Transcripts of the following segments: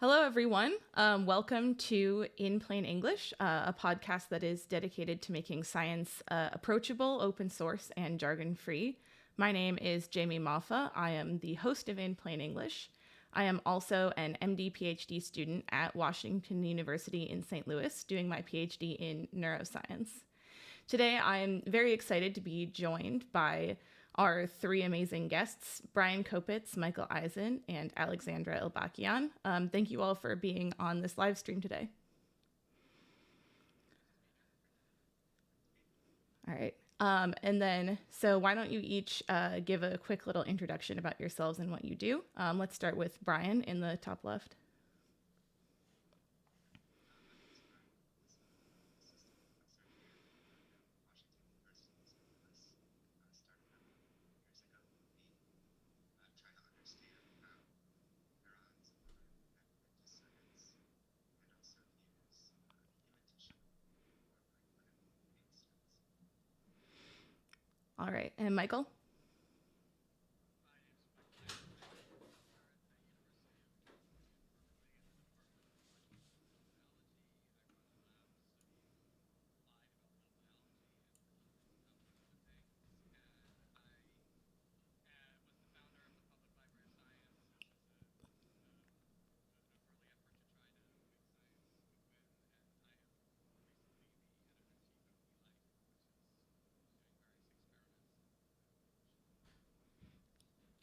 Hello, everyone. Welcome to In Plain English, a podcast that is dedicated to making science approachable, open source, and jargon free. My name is Jamie Maffa. I am the host of In Plain English. I am also an MD PhD student at Washington University in St. Louis, doing my PhD in neuroscience. Today, I am very excited to be joined by our three amazing guests, Bryan Copits, Michael Eisen, and Alexandra Elbakyan. Thank you all for being on this live stream today. All right. So why don't you each give a quick little introduction about yourselves and what you do. Let's start with Bryan in the top left. All right. And Michael?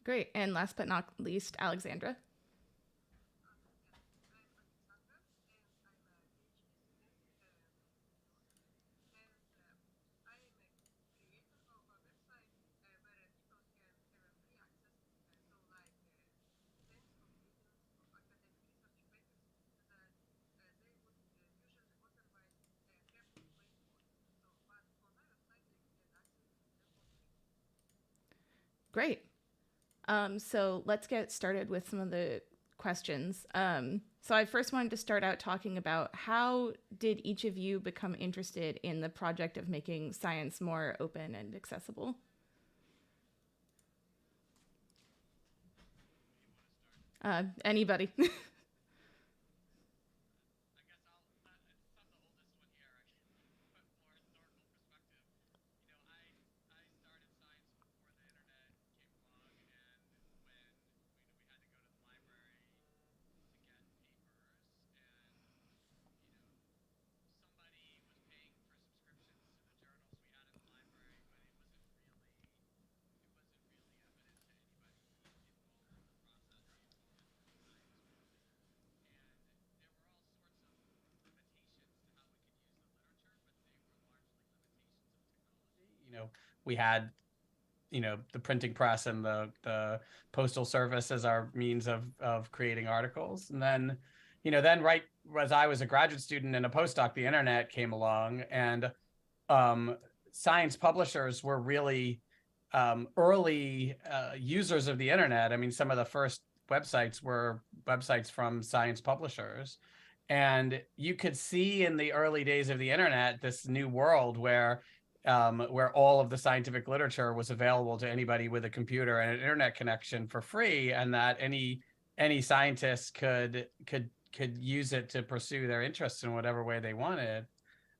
Great. And last but not least, Alexandra. Great. So let's get started with some of the questions. So I first wanted to start out talking about how did each of you become interested in the project of making science more open and accessible? Anybody? We had the printing press and the postal service as our means of creating articles. And then then right as I was a graduate student and a postdoc, the internet came along, and science publishers were really early users of the internet. I mean, some of the first websites were websites from science publishers, and you could see in the early days of the internet this new world where all of the scientific literature was available to anybody with a computer and an internet connection for free, and that any scientist could use it to pursue their interests in whatever way they wanted.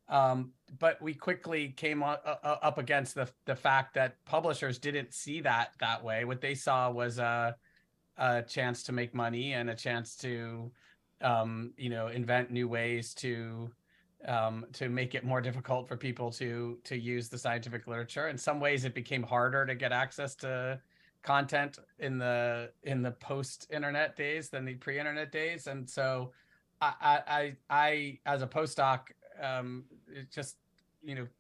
But we quickly came up against the fact that publishers didn't see that way. What they saw was a chance to make money and a chance to invent new ways to make it more difficult for people to use the scientific literature. In some ways, it became harder to get access to content in the post-internet days than the pre-internet days. And so I as a postdoc, just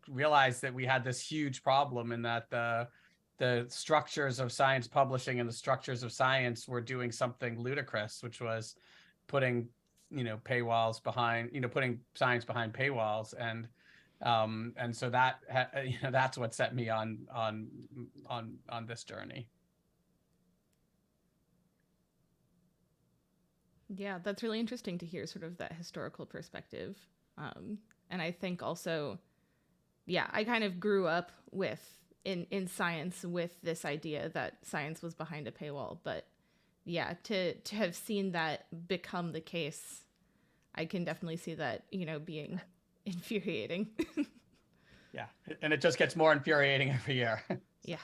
realized that we had this huge problem, in that the structures of science publishing and the structures of science were doing something ludicrous, which was putting paywalls behind, putting science behind paywalls. And so that that's what set me on this journey. Yeah, that's really interesting to hear sort of that historical perspective. And I think also, yeah, I kind of grew up with in science with this idea that science was behind a paywall, but yeah, to have seen that become the case, I can definitely see that, being infuriating. Yeah, and it just gets more infuriating every year. Yeah.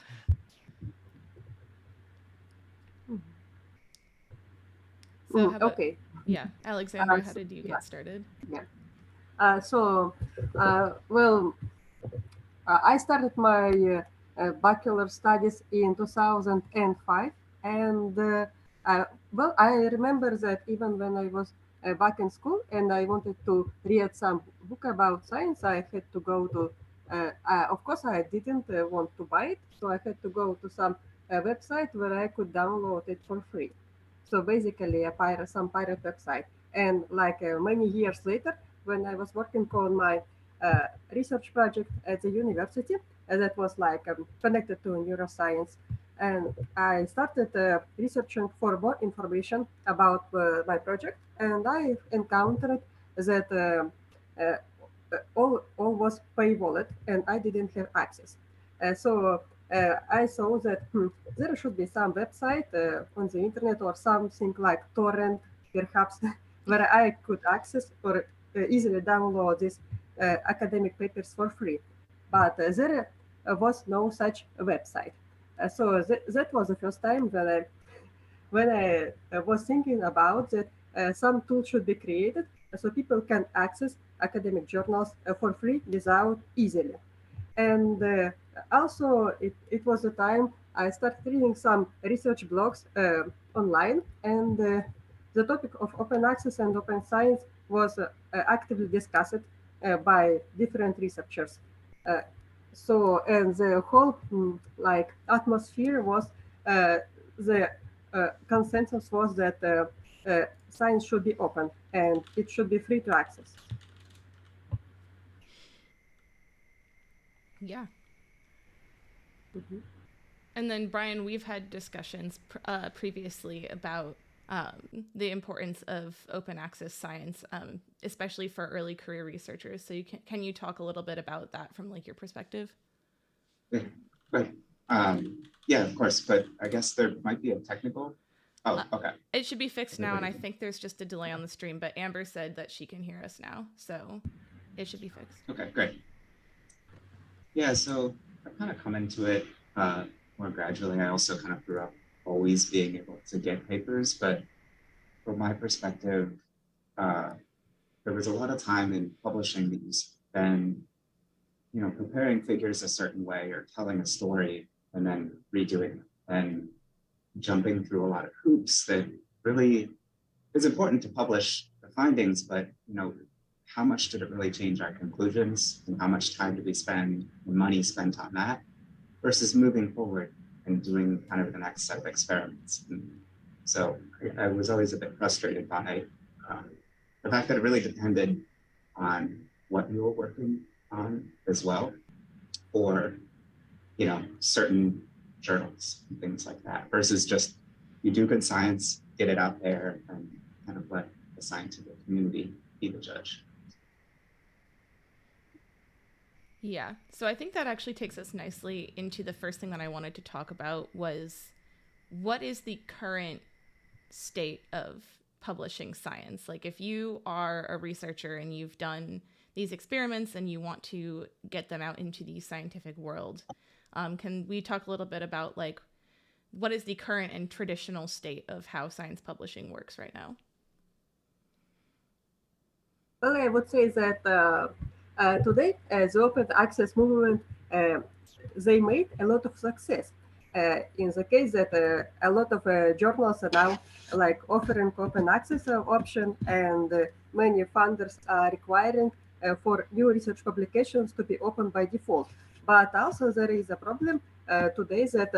So how about, Okay. yeah, Alexandra, how So, did you yeah, get started? yeah. Well, I started my bachelor studies in 2005, and I remember that even when I was back in school and I wanted to read some book about science, I had to go to. Of course, I didn't want to buy it, so I had to go to some website where I could download it for free. So basically, some pirate website. And like many years later, when I was working on my research project at the university that was like connected to neuroscience. And I started researching for more information about my project, and I encountered that all was paywalled, and I didn't have access. I saw that there should be some website on the internet or something like torrent, perhaps, where I could access or easily download these academic papers for free. But there was no such website. That was the first time when I was thinking about that some tool should be created so people can access academic journals for free without easily. And also, it was the time I started reading some research blogs online, and the topic of open access and open science was actively discussed by different researchers. Uh, and the whole like atmosphere was the consensus was that science should be open and it should be free to access. Yeah. Mm-hmm. And then, Bryan, we've had discussions previously about the importance of open access science, especially for early career researchers. So can you talk a little bit about that from like your perspective? Yeah, right. Yeah, of course, but I guess there might be a technical. Oh, okay. It should be fixed now, and I think there's just a delay on the stream, but Amber said that she can hear us now, so it should be fixed. Okay, great. Yeah, so I kind of come into it more gradually. I also kind of grew up always being able to get papers, but from my perspective, there was a lot of time in publishing that you spend, preparing figures a certain way or telling a story and then redoing it and jumping through a lot of hoops that really is important to publish the findings, but how much did it really change our conclusions and how much time did we spend and money spent on that versus moving forward and doing kind of the next set of experiments. And so I was always a bit frustrated by the fact that it really depended on what you were working on as well, or certain journals and things like that, versus just you do good science, get it out there, and kind of let the scientific community be the judge. Yeah, so I think that actually takes us nicely into the first thing that I wanted to talk about was what is the current state of publishing science? Like if you are a researcher and you've done these experiments and you want to get them out into the scientific world, can we talk a little bit about like what is the current and traditional state of how science publishing works right now? Well, I would say that today, the open access movement, they made a lot of success. In the case that a lot of journals are now like offering open access option, and many funders are requiring for new research publications to be open by default. But also there is a problem today that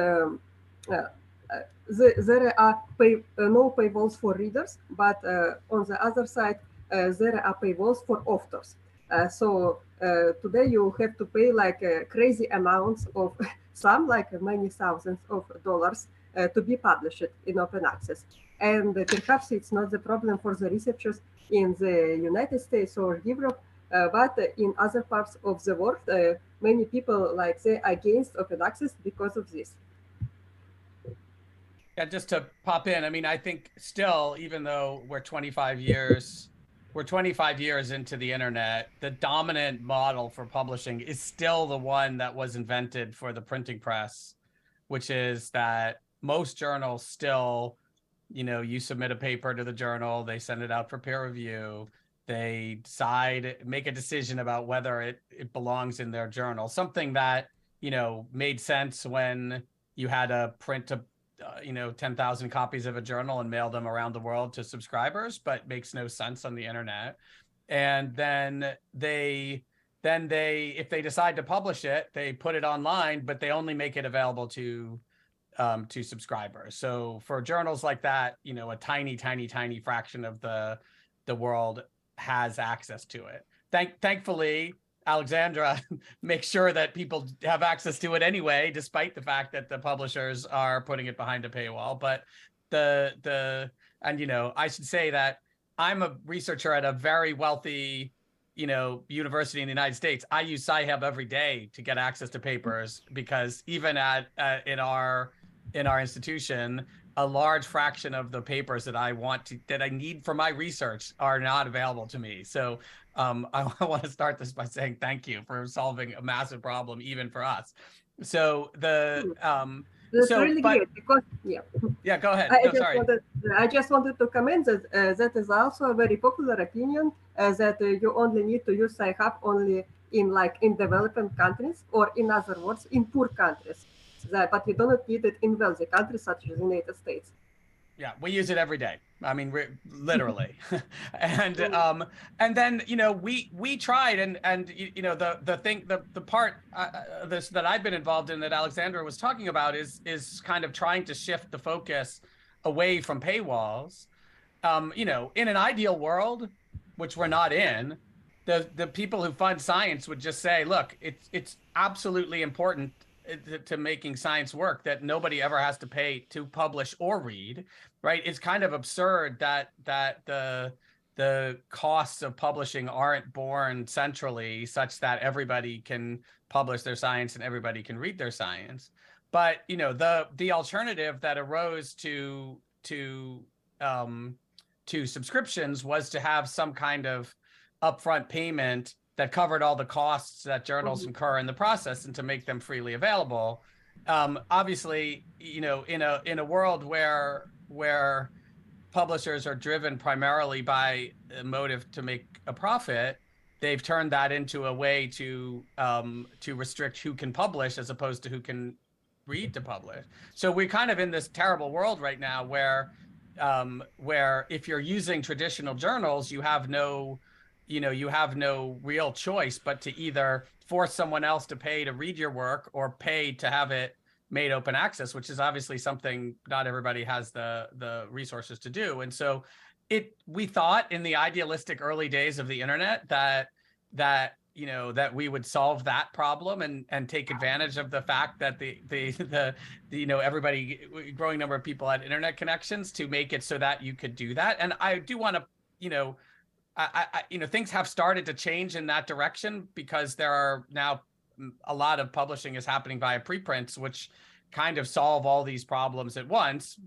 there are no paywalls for readers, but on the other side, there are paywalls for authors. Today you have to pay like crazy amounts of some like many thousands of dollars to be published in open access. And perhaps it's not the problem for the researchers in the United States or Europe, but in other parts of the world, many people like they are against open access because of this. Yeah, just to pop in, I mean, I think still, even though we're 25 years into the internet, the dominant model for publishing is still the one that was invented for the printing press, which is that most journals still, you submit a paper to the journal, they send it out for peer review, they make a decision about whether it belongs in their journal. Something that, made sense when you had to print 10,000 copies of a journal and mail them around the world to subscribers, but makes no sense on the internet. And then if they decide to publish it, they put it online, but they only make it available to subscribers. So for journals like that, a tiny, tiny, tiny fraction of the world has access to it. Thankfully, Alexandra makes sure that people have access to it anyway, despite the fact that the publishers are putting it behind a paywall. But I should say that I'm a researcher at a very wealthy, university in the United States. I use Sci-Hub every day to get access to papers, because even in our institution, a large fraction of the papers that I need for my research are not available to me. So I want to start this by saying thank you for solving a massive problem, even for us. So That's really great, because yeah, go ahead. I just wanted to comment that that is also a very popular opinion, that you only need to use Sci-Hub only in developing countries, or in other words, in poor countries. But you don't need it in wealthy countries such as the United States. Yeah, we use it every day. I mean, literally. And then we tried, and the part this that I've been involved in, that Alexandra was talking about, is kind of trying to shift the focus away from paywalls. In an ideal world, which we're not in, the people who fund science would just say, look, it's absolutely important to making science work that nobody ever has to pay to publish or read, right? It's kind of absurd that the costs of publishing aren't borne centrally, such that everybody can publish their science and everybody can read their science. But the alternative that arose to subscriptions was to have some kind of upfront payment that covered all the costs that journals incur in the process, and to make them freely available. Obviously, in a world where publishers are driven primarily by a motive to make a profit, they've turned that into a way to restrict who can publish as opposed to who can read to publish. So we're kind of in this terrible world right now where if you're using traditional journals, you have no real choice but to either force someone else to pay to read your work, or pay to have it made open access, which is obviously something not everybody has the resources to do. And so we thought in the idealistic early days of the internet that we would solve that problem and take advantage of the fact that everybody, growing number of people had internet connections, to make it so that you could do that. And I do want to, things have started to change in that direction, because there are now a lot of publishing is happening via preprints, which kind of solve all these problems at once,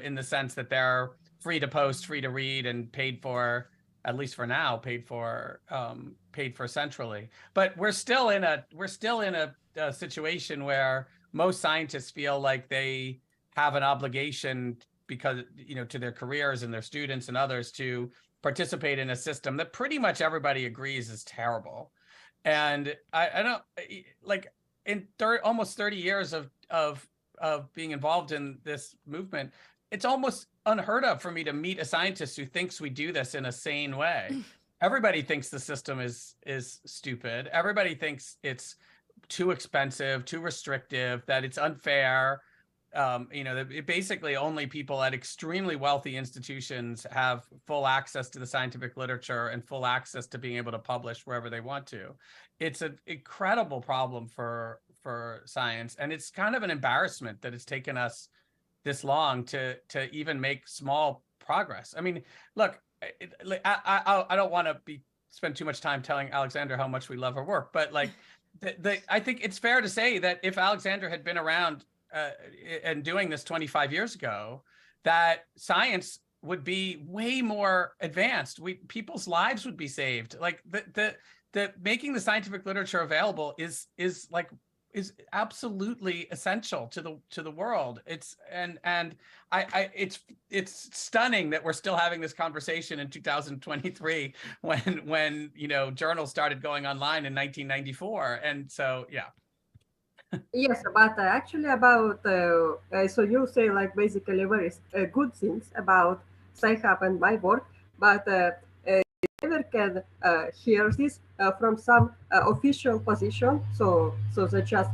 in the sense that they're free to post, free to read, and paid for, at least for now, paid for centrally. But we're still in a situation where most scientists feel like they have an obligation, because to their careers and their students and others, to participate in a system that pretty much everybody agrees is terrible. And I don't, like, in almost 30 years of being involved in this movement, it's almost unheard of for me to meet a scientist who thinks we do this in a sane way. Everybody thinks the system is stupid. Everybody thinks it's too expensive, too restrictive, that it's unfair. Basically only people at extremely wealthy institutions have full access to the scientific literature and full access to being able to publish wherever they want to. It's an incredible problem for science, and it's kind of an embarrassment that it's taken us this long to even make small progress. I mean, look, I don't want to spend too much time telling Alexandra how much we love her work, but like, I think it's fair to say that if Alexandra had been around and doing this 25 years ago, that science would be way more advanced. People's lives would be saved. Like the making the scientific literature available is absolutely essential to the world. It's it's stunning that we're still having this conversation in 2023 when journals started going online in 1994. And so yeah. Yes, but actually about so you say like basically very good things about Sci-Hub and my work, but never can hear this from some official position. So that just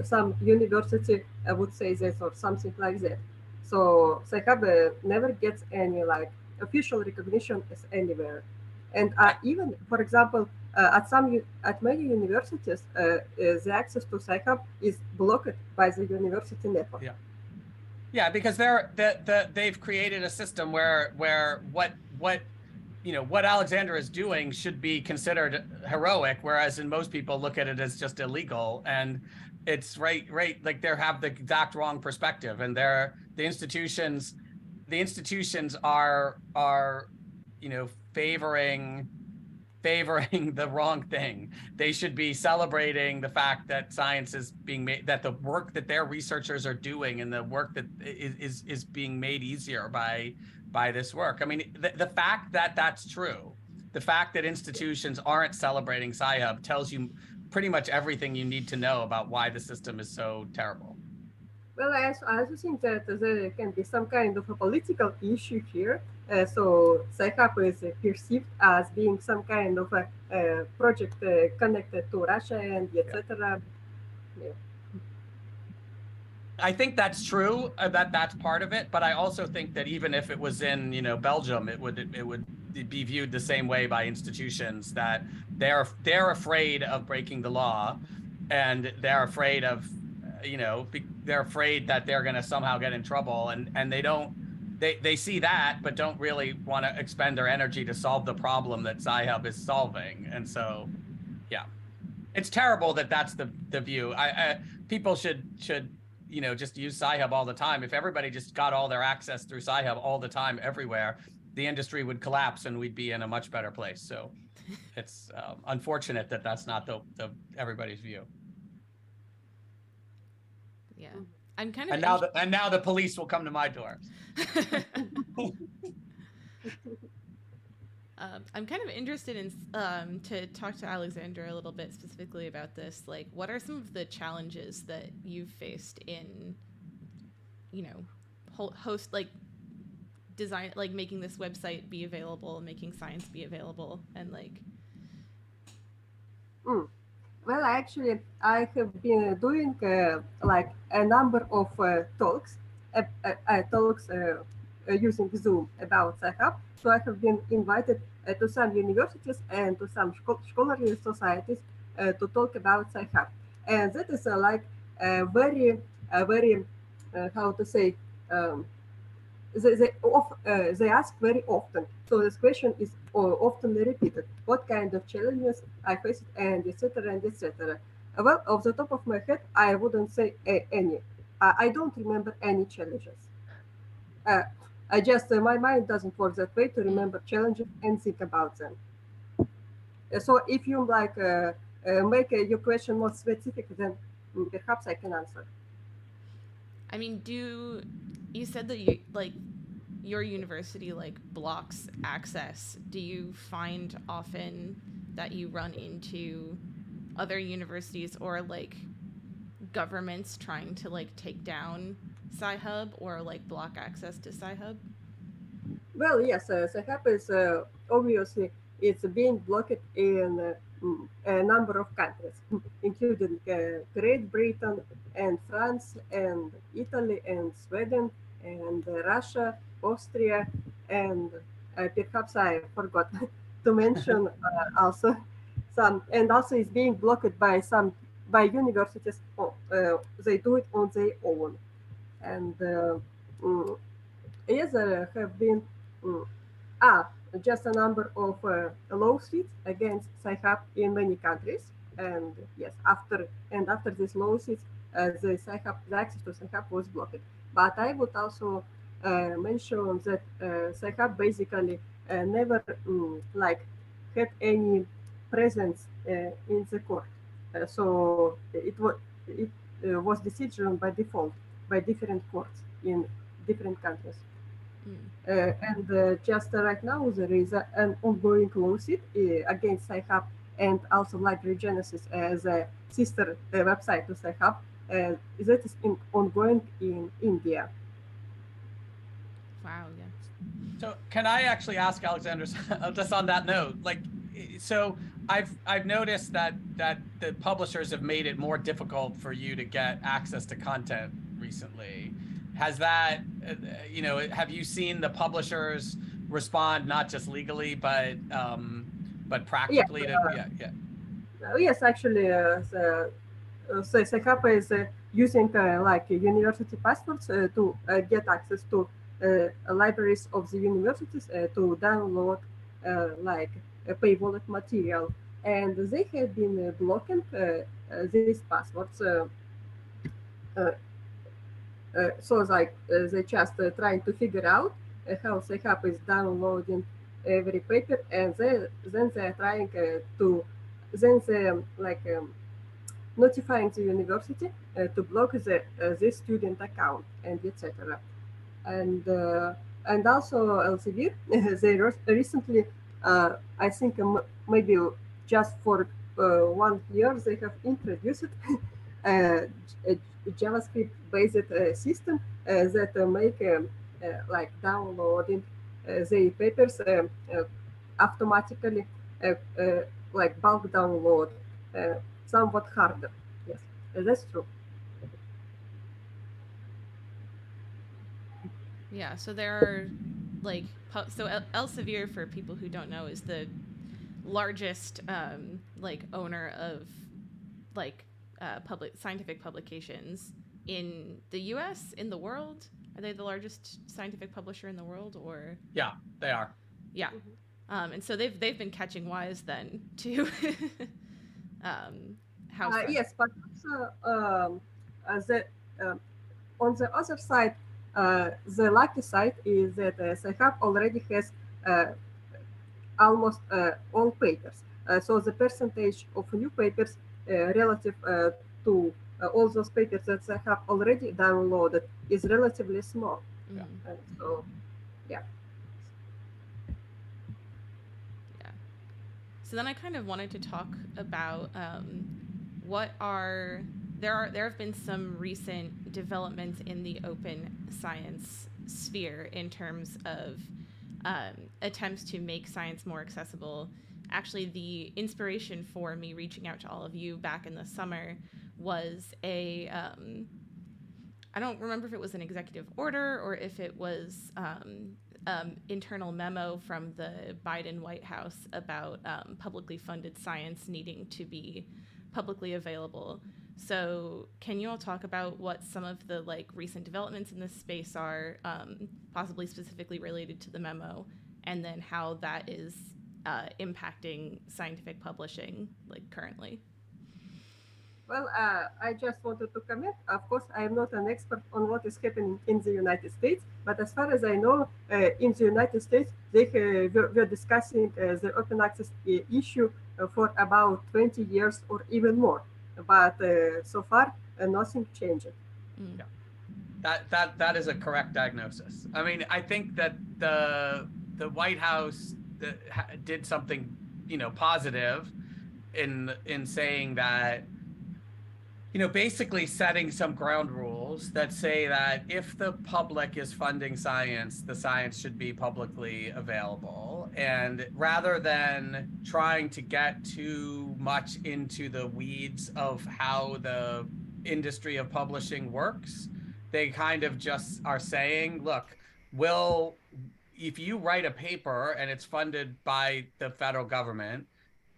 some university would say this or something like that. So Sci-Hub never gets any like official recognition as anywhere. And even, for example, at many universities, the access to Sci-Hub is blocked by the university network. Yeah. Yeah, because they've created a system where what Alexandra is doing should be considered heroic, whereas in most people look at it as just illegal. And it's right, like they have the exact wrong perspective, and the institutions are favoring the wrong thing. They should be celebrating the fact that science is being made, that the work that their researchers are doing and the work that is being made easier by this work. I mean, the fact that that's true, the fact that institutions aren't celebrating Sci-Hub tells you pretty much everything you need to know about why the system is so terrible. Well, I also think that there can be some kind of a political issue here. So Sci-Hub is perceived as being some kind of a project connected to Russia and etc. Yeah. I think that's true. That's part of it, but I also think that even if it was in Belgium, it would be viewed the same way by institutions, that they're afraid of breaking the law, and they're afraid of they're afraid that they're going to somehow get in trouble, and they see that, but don't really want to expend their energy to solve the problem that Sci-Hub is solving. And so, yeah, it's terrible that that's the view. People should just use Sci-Hub all the time. If everybody just got all their access through Sci-Hub all the time, everywhere, the industry would collapse and we'd be in a much better place. So it's unfortunate that that's not the everybody's view. Yeah, I'm kind of. And now the police will come to my door. I'm kind of interested in to talk to Alexandra a little bit specifically about this. Like, what are some of the challenges that you've faced in, host like design, like making this website be available, making science be available, and like. Well, actually, I have been doing like a number of talks using Zoom about Sci-Hub. So I have been invited to some universities and to some scholarly societies to talk about Sci-Hub. And that is like a very, how to say, they ask very often. So this question is often repeated. What kind of challenges I faced, and etc. and etc. Well, off the top of my head, I wouldn't say any. I don't remember any challenges. I just my mind doesn't work that way to remember challenges and think about them. So if you like make your question more specific, then perhaps I can answer. I mean, you said that your university blocks access. Do you find often that you run into other universities or governments trying to take down Sci-Hub or block access to Sci-Hub? Well, yes, Sci-Hub is obviously it's being blocked in a number of countries, including Great Britain and France and Italy and Sweden and Russia, Austria, and perhaps I forgot to mention also some, and also is being blocked by universities. They do it on their own, and yes, there have been just a number of lawsuits against Sci-Hub in many countries. And yes, after this lawsuit, the access to Sci-Hub was blocked. But I would also mention that Sci-Hub basically never like had any presence in the court. So it was decision by default by different courts in different countries. And just right now, there is an ongoing lawsuit against Sci-Hub and also Library Genesis as a sister website to Sci-Hub that is ongoing in India. Wow, yeah. So can I actually ask Alexandra, just on that note, like, so I've noticed that the publishers have made it more difficult for you to get access to content recently. Has that, have you seen the publishers respond not just legally but practically? Yes, actually, Sci-Hub is using like university passwords to get access to libraries of the universities to download like paywall material, and they have been blocking these passwords. So like they just trying to figure out how Sci-Hub is downloading every paper, and then they're trying notifying the university to block the student account and etc. And also Elsevier, they recently, I think maybe just for 1 year, they have introduced a JavaScript-based system that make like downloading the papers automatically, like bulk download, somewhat harder. Yes, that's true. Yeah, so there are like Elsevier, for people who don't know, is the largest like owner of like public scientific publications in the US, in the world. Are they the largest scientific publisher in the world, or? Yeah, they are. Yeah. And so they've been catching wise then to yes, but also on the other side, the lucky side is that Sci-Hub already has almost all papers. So the percentage of new papers relative to all those papers that Sci-Hub already downloaded is relatively small. Yeah. So, yeah. Yeah. So then I kind of wanted to talk about there have been some recent developments in the open science sphere in terms of attempts to make science more accessible. Actually, the inspiration for me reaching out to all of you back in the summer was I don't remember if it was an executive order or if it was internal memo from the Biden White House about publicly funded science needing to be publicly available. So can you all talk about what some of the like recent developments in this space are, possibly specifically related to the memo, and then how that is impacting scientific publishing like currently? Well, I just wanted to comment. Of course, I am not an expert on what is happening in the United States, but as far as I know, in the United States, they were discussing the open access issue for about 20 years or even more. But so far, nothing changed. Yeah, that is a correct diagnosis. I mean, I think that the White House did something, positive in saying that, basically setting some ground rules that say that if the public is funding science, the science should be publicly available. And rather than trying to get too much into the weeds of how the industry of publishing works, they kind of just are saying, look, if you write a paper and it's funded by the federal government,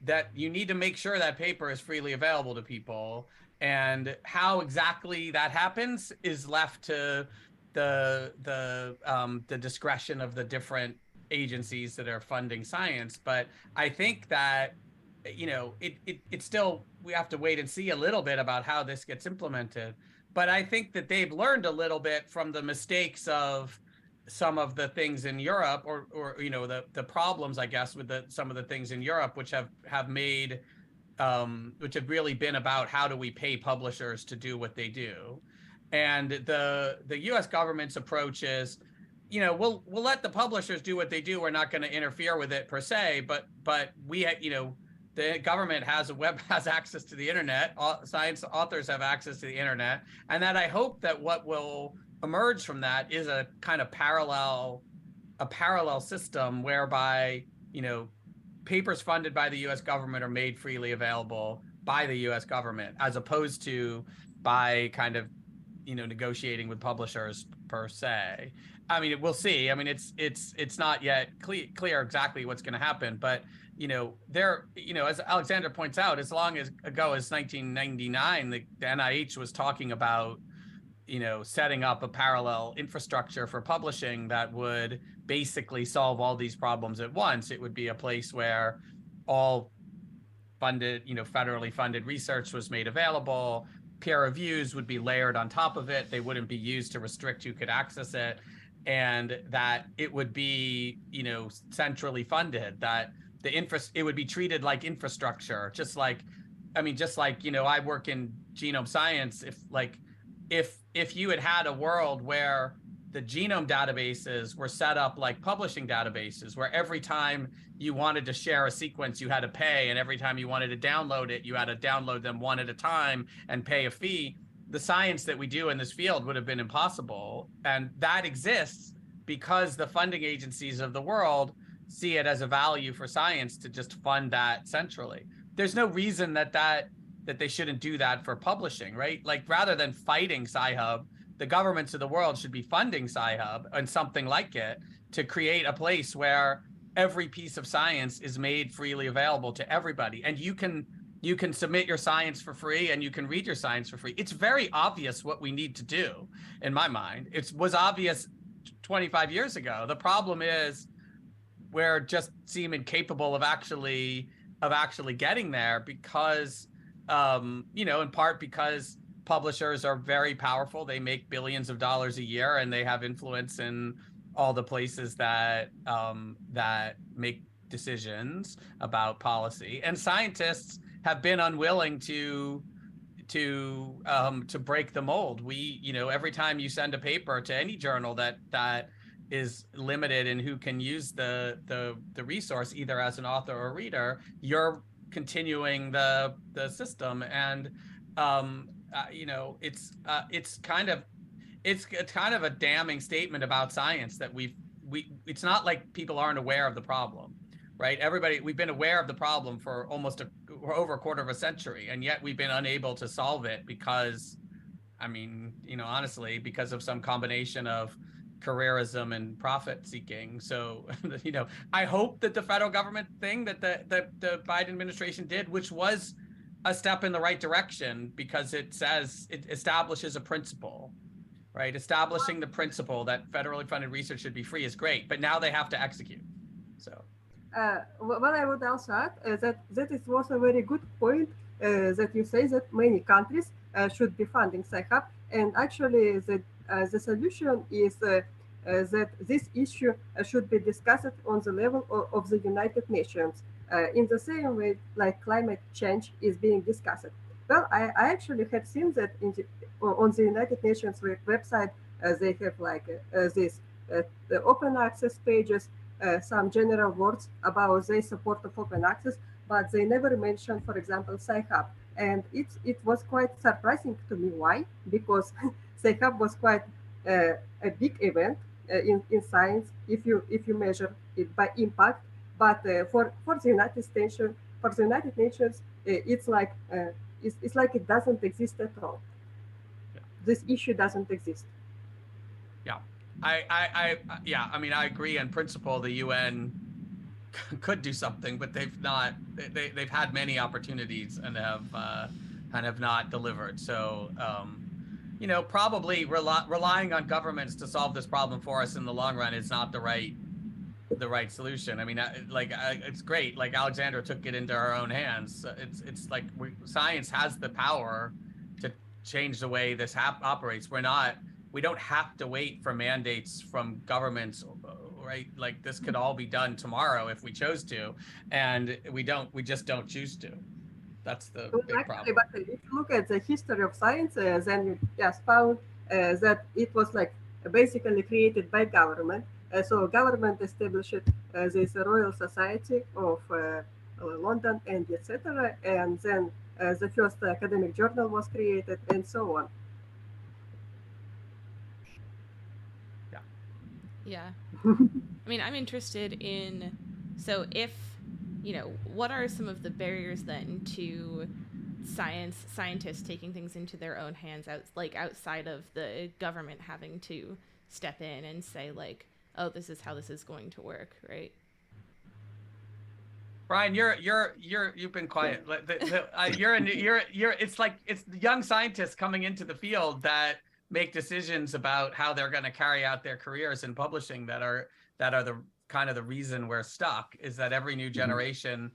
that you need to make sure that paper is freely available to people. And how exactly that happens is left to the discretion of the different agencies that are funding science. But I think that it's still, we have to wait and see a little bit about how this gets implemented. But I think that they've learned a little bit from the mistakes of some of the things in Europe, or the problems, I guess, with some of the things in Europe, which have made which have really been about how do we pay publishers to do what they do. And the U.S. government's approach is, we'll let the publishers do what they do. We're not going to interfere with it per se, but we, the government has access to the internet. Science authors have access to the internet, and that I hope that what will emerge from that is a kind of parallel system whereby, papers funded by the U.S. government are made freely available by the U.S. government, as opposed to by kind of, negotiating with publishers per se. I mean, we'll see. I mean, it's not yet clear exactly what's going to happen, but as Alexandra points out, as long ago as 1999, the NIH was talking about, setting up a parallel infrastructure for publishing that would basically solve all these problems at once. It would be a place where all funded, federally funded research was made available. Peer reviews would be layered on top of it. They wouldn't be used to restrict who could access it, and that it would be, centrally funded. That it would be treated like infrastructure, just like I work in genome science. If you had a world where the genome databases were set up like publishing databases, where every time you wanted to share a sequence, you had to pay, and every time you wanted to download it, you had to download them one at a time and pay a fee, the science that we do in this field would have been impossible. And that exists because the funding agencies of the world see it as a value for science to just fund that centrally. There's no reason that they shouldn't do that for publishing, right? Like, rather than fighting Sci-Hub, the governments of the world should be funding Sci-Hub and something like it to create a place where every piece of science is made freely available to everybody. And you can submit your science for free, and you can read your science for free. It's very obvious what we need to do, in my mind. It was obvious 25 years ago. The problem is we're just seem incapable of actually getting there because, in part because publishers are very powerful. They make billions of dollars a year, and they have influence in all the places that make decisions about policy. And scientists have been unwilling to break the mold. Every time you send a paper to any journal that is limited in who can use the resource, either as an author or reader, you're continuing the system. And it's kind of a damning statement about science that it's not like people aren't aware of the problem, right? We've been aware of the problem for over a quarter of a century, and yet we've been unable to solve it because, honestly, because of some combination of careerism and profit seeking. So, I hope that the federal government thing that the Biden administration did, which was a step in the right direction, because it establishes a principle, right? Establishing the principle that federally funded research should be free is great, but now they have to execute. So. What I would also add that is also a very good point that you say that many countries should be funding Sci-Hub, and actually the solution is that this issue should be discussed on the level of the United Nations, in the same way like climate change is being discussed. Well, I actually have seen that on the United Nations website, they have the open access pages, some general words about their support of open access, but they never mention, for example, Sci-Hub. And it was quite surprising to me. Why? Because Sci-Hub was quite a big event in science if you measure it by impact. But for the United Nations, it's like it doesn't exist at all. Yeah. This issue doesn't exist. Yeah. I agree in principle. The UN could do something, but they've not. They've had many opportunities and have not delivered. So, probably relying on governments to solve this problem for us in the long run is not the right the right solution. I mean, it's great. Like Alexandra took it into her own hands. It's like science has the power to change the way this operates. We don't have to wait for mandates from governments, right? Like this could all be done tomorrow if we chose to, and we just don't choose to. That's the big problem. But if you look at the history of science, then you just found that it was like basically created by government. So government established this Royal Society of London and etc. And then the first academic journal was created and so on. Yeah. I mean, I'm interested in, so if, what are some of the barriers then to scientists taking things into their own hands, outside of the government having to step in and say like, oh, this is how this is going to work, right? Bryan, you've been quiet. It's the young scientists coming into the field that make decisions about how they're going to carry out their careers in publishing that are the kind of the reason we're stuck, is that every new generation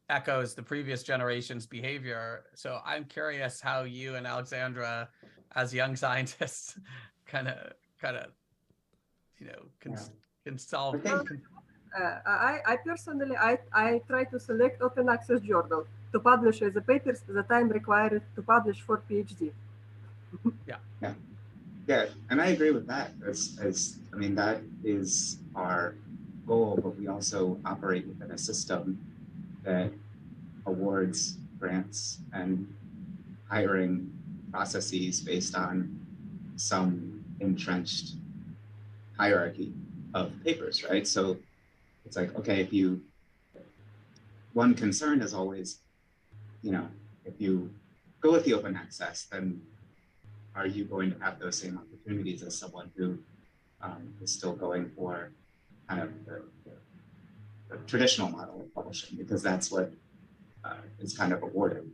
echoes the previous generation's behavior. So I'm curious how you and Alexandra, as young scientists, kind of can solve. I personally I try to select open access journal to publish the papers that I'm required to publish for PhD. Yeah, and I agree with that. I mean, that is our goal, but we also operate within a system that awards grants and hiring processes based on some entrenched hierarchy of papers, right? So it's like, okay, one concern is always, if you go with the open access, then are you going to have those same opportunities as someone who is still going for kind of the traditional model of publishing, because that's what is kind of awarded.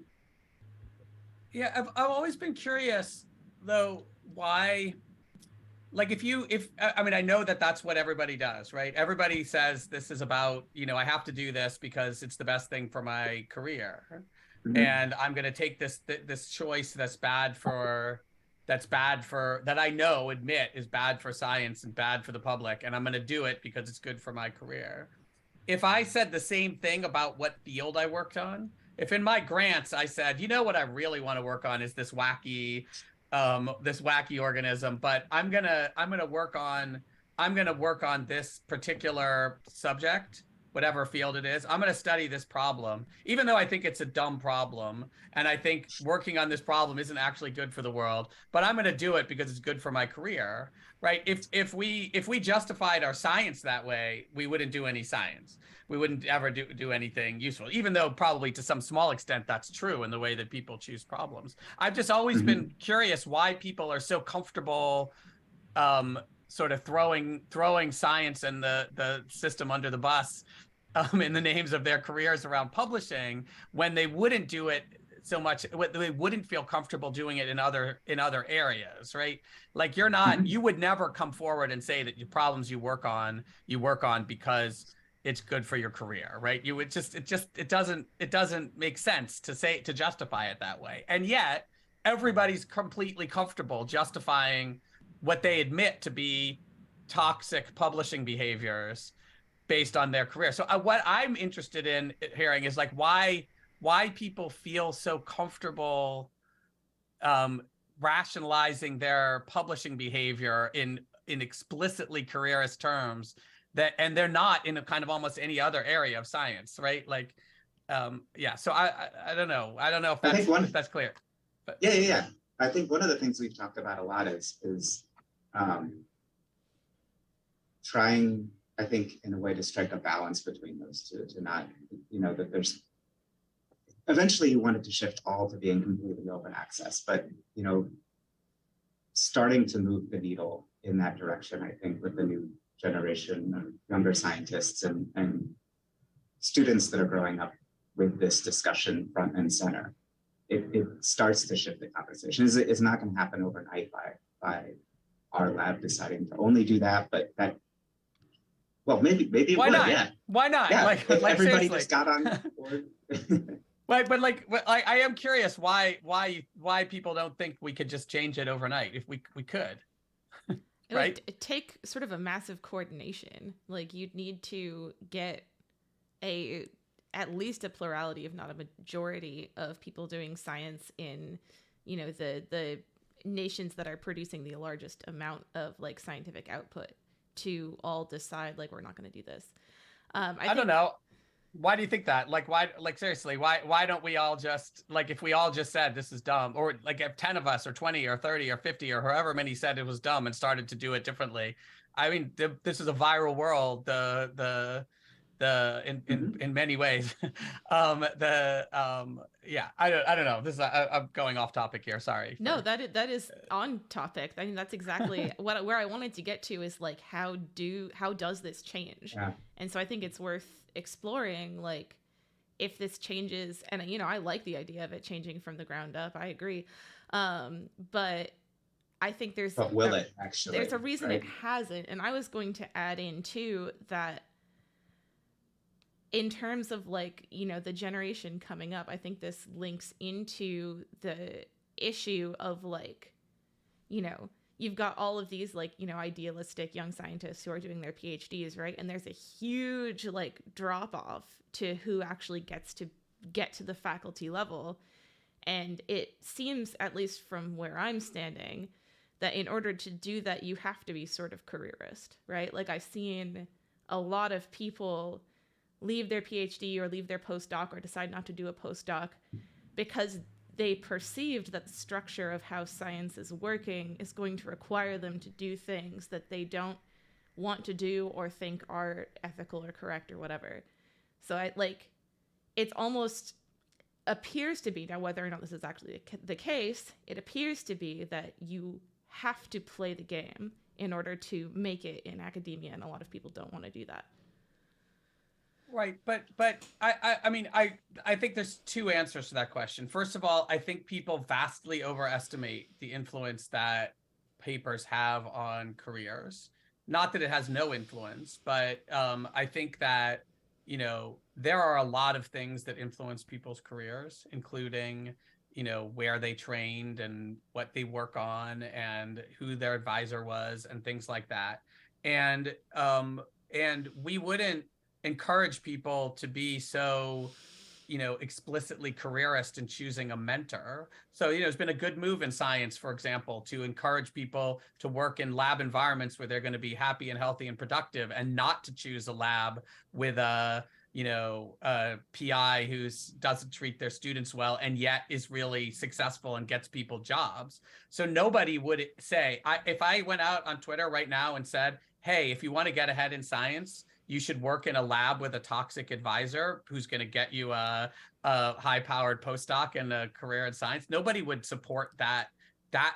Yeah, I've always been curious though, why, like I know that that's what everybody does, right? Everybody says this is about, I have to do this because it's the best thing for my career. Mm-hmm. And I'm going to take this choice that I admit is bad for science and bad for the public, and I'm going to do it because it's good for my career. If I said the same thing about what field I worked on, if in my grants I said, what I really want to work on is this wacky organism, but I'm gonna work on this particular subject, whatever field it is. I'm going to study this problem, even though I think it's a dumb problem, and I think working on this problem isn't actually good for the world, but I'm going to do it because it's good for my career, right? If we justified our science that way, we wouldn't do any science. We wouldn't ever do anything useful, even though probably to some small extent that's true in the way that people choose problems. I've just always been curious why people are so comfortable sort of throwing science and the system under the bus in the names of their careers around publishing, when they wouldn't do it so much, they wouldn't feel comfortable doing it in other areas, right? Like you would never come forward and say that the problems you work on because it's good for your career, right? You would it doesn't make sense to justify it that way. And yet everybody's completely comfortable justifying what they admit to be toxic publishing behaviors based on their career. So what I'm interested in hearing is like why people feel so comfortable rationalizing their publishing behavior in explicitly careerist terms, and they're not in a kind of almost any other area of science, right? Like, so I don't know. I don't know if that's clear. But. Yeah. I think one of the things we've talked about a lot is trying, I think, in a way to strike a balance between those two, to not, that there's, eventually you want it to shift all to being completely open access, but, starting to move the needle in that direction, I think, with the new generation of younger scientists and students that are growing up with this discussion front and center, it starts to shift the conversation. It's not going to happen overnight by our lab deciding to only do that, but that Well, maybe it Why would, not? yeah. Why not? Yeah, like if everybody seriously. just got on board. But I am curious why people don't think we could just change it overnight if we could. It right? would take sort of a massive coordination. Like you'd need to get at least a plurality, if not a majority, of people doing science in, you know, the nations that are producing the largest amount of like scientific output to all decide like we're not going to do this. I don't know. Why do you think that? Like, why? Like, seriously, why don't we all just like if we all just said this is dumb, or like if 10 of us, or 20, or 30, or 50, or however many said it was dumb and started to do it differently? I mean, this is a viral world. In many ways. Yeah, I don't know. This is I'm going off topic here. Sorry. No, that is on topic. I mean, that's exactly where I wanted to get to is like how does this change? Yeah. And so I think it's worth exploring like if this changes, and you know, I like the idea of it changing from the ground up. I agree. But I think but will it actually? There's a reason it hasn't. And I was going to add in too that in terms of like, you know, the generation coming up, I think this links into the issue of like, you know, you've got all of these like, you know, idealistic young scientists who are doing their PhDs, right? And there's a huge like drop off to who actually gets to get to the faculty level. And it seems, at least from where I'm standing, that in order to do that, you have to be sort of careerist, right? Like I've seen a lot of people leave their PhD or leave their postdoc or decide not to do a postdoc because they perceived that the structure of how science is working is going to require them to do things that they don't want to do or think are ethical or correct or whatever. So it's almost appears to be, now whether or not this is actually the case, it appears to be that you have to play the game in order to make it in academia, and a lot of people don't want to do that. Right, but I mean, I think there's two answers to that question. First of all, I think people vastly overestimate the influence that papers have on careers. Not that it has no influence, but I think that, you know, there are a lot of things that influence people's careers, including, you know, where they trained and what they work on and who their advisor was and things like that. And we wouldn't encourage people to be so, you know, explicitly careerist in choosing a mentor. So, you know, it's been a good move in science, for example, to encourage people to work in lab environments where they're going to be happy and healthy and productive, and not to choose a lab with a, you know, a PI who doesn't treat their students well and yet is really successful and gets people jobs. So nobody would say, if I went out on Twitter right now and said, hey, if you want to get ahead in science, you should work in a lab with a toxic advisor who's going to get you a high-powered postdoc and a career in science, nobody would support that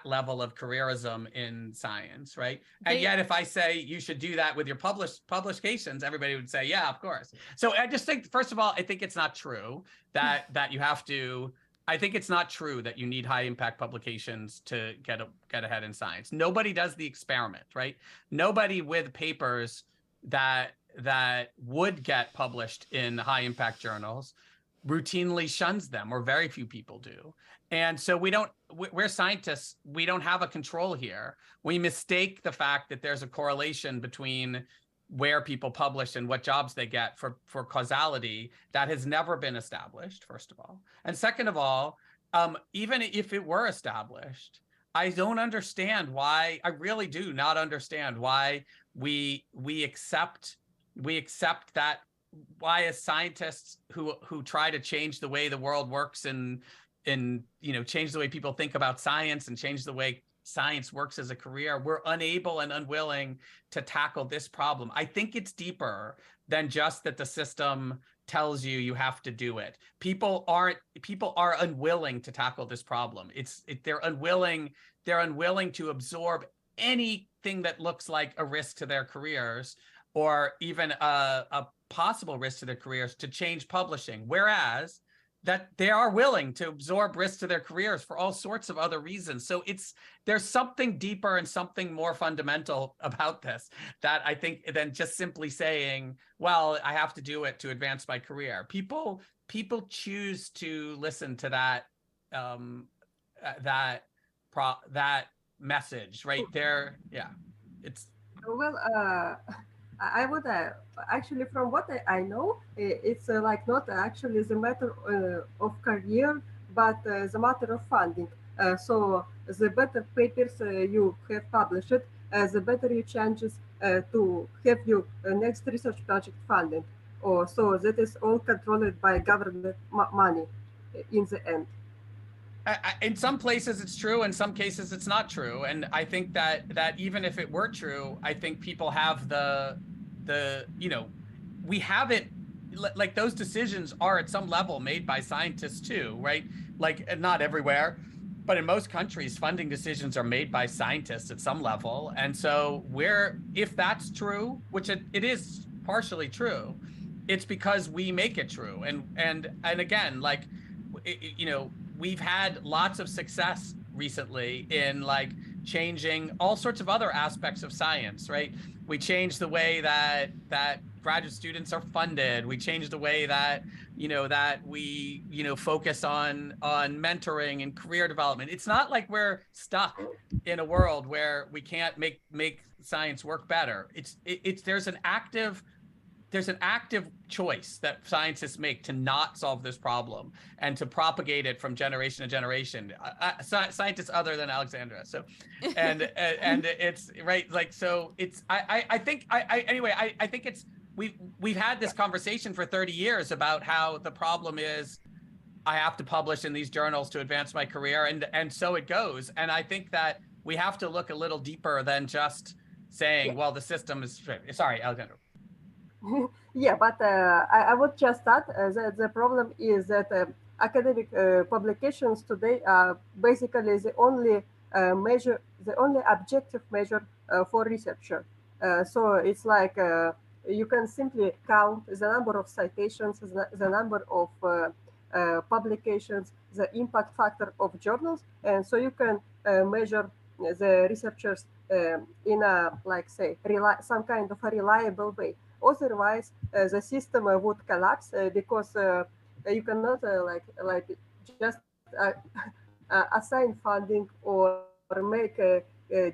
level of careerism in science, right? And yet, if I say you should do that with your publications, everybody would say, yeah, of course. So I just think, first of all, I think it's not true that you have to. I think it's not true that you need high-impact publications to get ahead in science. Nobody does the experiment, right? Nobody with papers that would get published in high impact journals routinely shuns them, or very few people do. And so we're scientists, we don't have a control here. We mistake the fact that there's a correlation between where people publish and what jobs they get for causality that has never been established, first of all. And second of all, even if it were established, I don't understand why, I really do not understand why we accept that, why as scientists who try to change the way the world works and you know, change the way people think about science and change the way science works as a career, we're unable and unwilling to tackle this problem. I think it's deeper than just that the system tells you have to do it. People are unwilling to tackle this problem. They're unwilling to absorb anything that looks like a risk to their careers, or even a possible risk to their careers, to change publishing. Whereas that they are willing to absorb risk to their careers for all sorts of other reasons. So there's something deeper and something more fundamental about this that I think than just simply saying, well, I have to do it to advance my career. People choose to listen to that that message right there. Yeah, it's well. I would actually, from what I know, it's like not actually the matter of career, but the matter of funding. So the better papers you have published, the better your chances to have your next research project funded. Or so that is all controlled by government money in the end. In some places it's true, in some cases it's not true, and I think that even if it were true, I think people have the we have it, like those decisions are at some level made by scientists too, right? Like not everywhere, but in most countries funding decisions are made by scientists at some level. And so if that's true, which it is partially true, it's because we make it true. And again, like we've had lots of success recently in like changing all sorts of other aspects of science, right? We changed the way that graduate students are funded. We changed the way that we focus on mentoring and career development. It's not like we're stuck in a world where we can't make science work better. There's an active choice that scientists make to not solve this problem and to propagate it from generation to generation. Scientists other than Alexandra. So, and it's right. Like, so it's, I think it's, we've had this conversation for 30 years about how the problem is I have to publish in these journals to advance my career. And so it goes. And I think that we have to look a little deeper than just saying, well, the system is, sorry, Alexandra. Yeah, but I would just add that the problem is that academic publications today are basically the only measure, the only objective measure for researcher. So it's like you can simply count the number of citations, the number of publications, the impact factor of journals, and so you can measure the researchers in a, like say, some kind of a reliable way. Otherwise, the system would collapse because you cannot just assign funding or make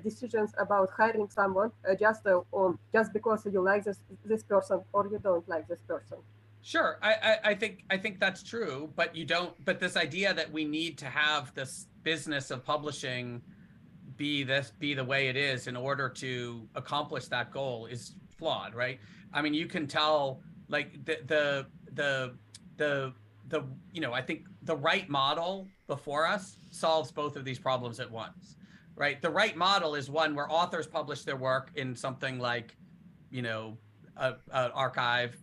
decisions about hiring someone just because you like this person or you don't like this person. Sure, I think that's true, but but this idea that we need to have this business of publishing be the way it is in order to accomplish that goal is flawed, right? I mean, you can tell, like I think the right model before us solves both of these problems at once, right? The right model is one where authors publish their work in something like, an archive,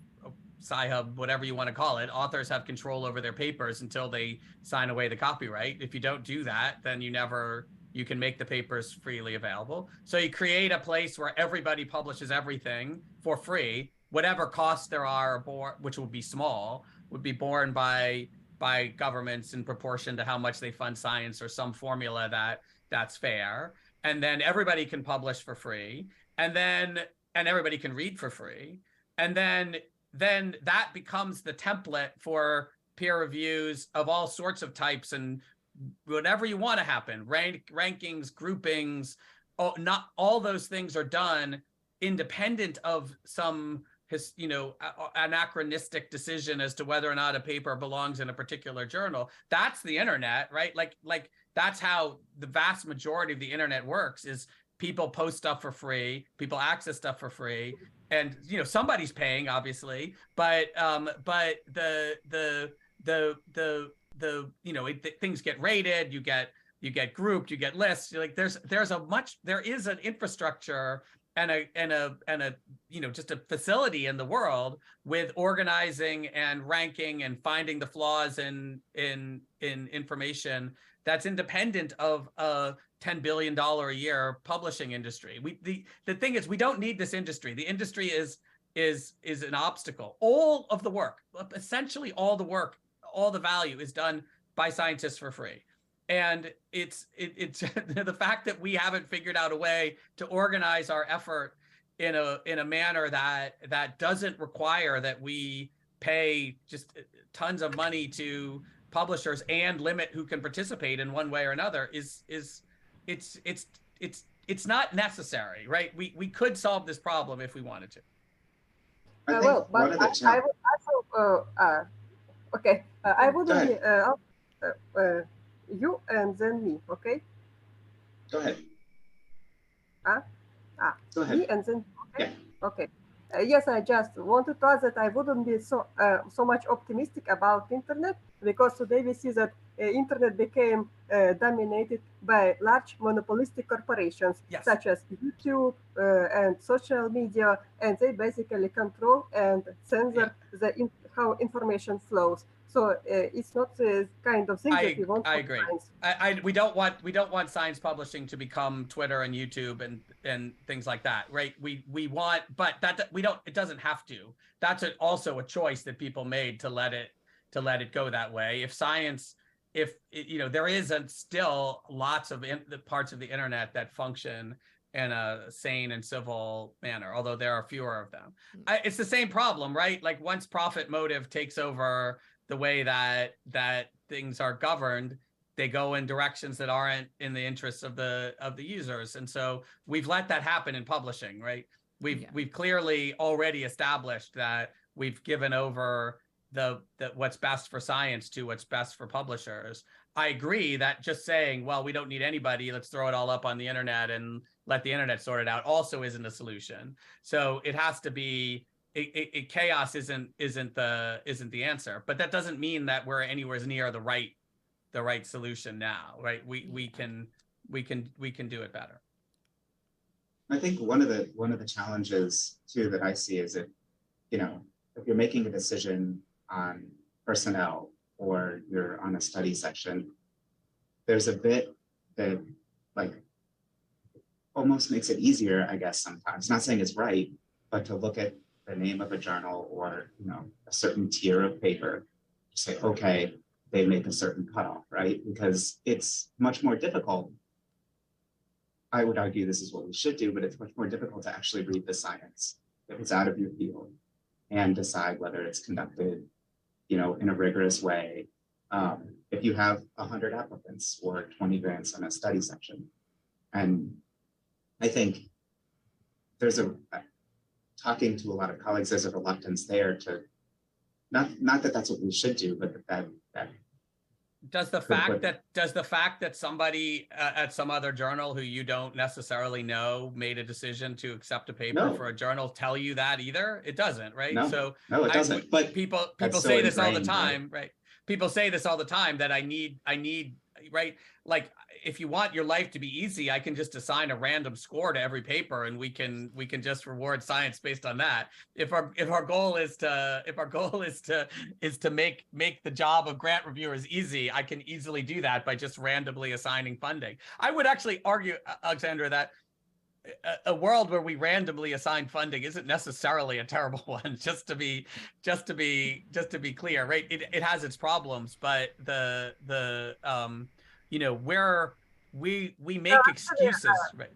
Sci-Hub, whatever you want to call it. Authors have control over their papers until they sign away the copyright. If you don't do that, then you can make the papers freely available. So you create a place where everybody publishes everything for free. Whatever costs there are, which would be small, would be borne by governments in proportion to how much they fund science or some formula that's fair. And then everybody can publish for free. And everybody can read for free. And then that becomes the template for peer reviews of all sorts of types and whatever you want to happen, rankings, groupings, not all those things are done independent of some anachronistic decision as to whether or not a paper belongs in a particular journal. That's the internet, right? Like that's how the vast majority of the internet works, is people post stuff for free, people access stuff for free, and somebody's paying, obviously, but things get rated, you get grouped, you get lists. Like there is an infrastructure and a just a facility in the world with organizing and ranking and finding the flaws in information that's independent of a $10 billion a year publishing industry. The thing is, we don't need this industry. The industry is an obstacle. All of the work, essentially all the work, all the value is done by scientists for free. And it's the fact that we haven't figured out a way to organize our effort in a manner that doesn't require that we pay just tons of money to publishers and limit who can participate in one way or another it's not necessary, right? We could solve this problem if we wanted to. Well, but I would also okay. I would only you and then me. Okay. Go ahead. Go ahead. Me and then okay. Yeah. Okay. Yes, I just wanted to add that I wouldn't be so much optimistic about internet, because today we see that internet became dominated by large monopolistic corporations, yes, such as YouTube and social media, and they basically control and censor how information flows. So it's not the kind of thing that we want. I agree. We don't want science publishing to become Twitter and YouTube and things like that, right? We want, but it doesn't have to. That's also a choice that people made to let it go that way. If science, there isn't still lots of the parts of the internet that function in a sane and civil manner, although there are fewer of them. It's the same problem, right? Like once profit motive takes over the way that things are governed, they go in directions that aren't in the interests of the users. And so we've let that happen in publishing, right? We've clearly already established that we've given over the what's best for science to what's best for publishers. I agree that just saying, well, we don't need anybody, let's throw it all up on the internet and let the internet sort it out, also isn't a solution. So it has to be chaos isn't the answer, but that doesn't mean that we're anywhere near the right solution now, right? We can do it better. I think one of the challenges too that I see is if you're making a decision on personnel or you're on a study section, there's a bit that like almost makes it easier, I guess, sometimes. Not saying it's right, but to look at the name of a journal or a certain tier of paper, say, okay, they make a certain cutoff, right? Because it's much more difficult. I would argue this is what we should do, but it's much more difficult to actually read the science if it's out of your field and decide whether it's conducted, in a rigorous way. If you have 100 applicants or 20 grants on a study section, and I think there's talking to a lot of colleagues, there's a reluctance there to not that that's what we should do, but that does the fact that somebody at some other journal who you don't necessarily know made a decision to accept a paper for a journal tell you that either? It doesn't, right? No, it doesn't. But people say this all the time, right? People say this all the time that I need, right? Like if you want your life to be easy, I can just assign a random score to every paper and we can just reward science based on that. If our goal is to make the job of grant reviewers easy, I can easily do that by just randomly assigning funding. I would actually argue, Alexandra, that a world where we randomly assign funding isn't necessarily a terrible one, just to be clear, right? It has its problems, but where we make excuses, right?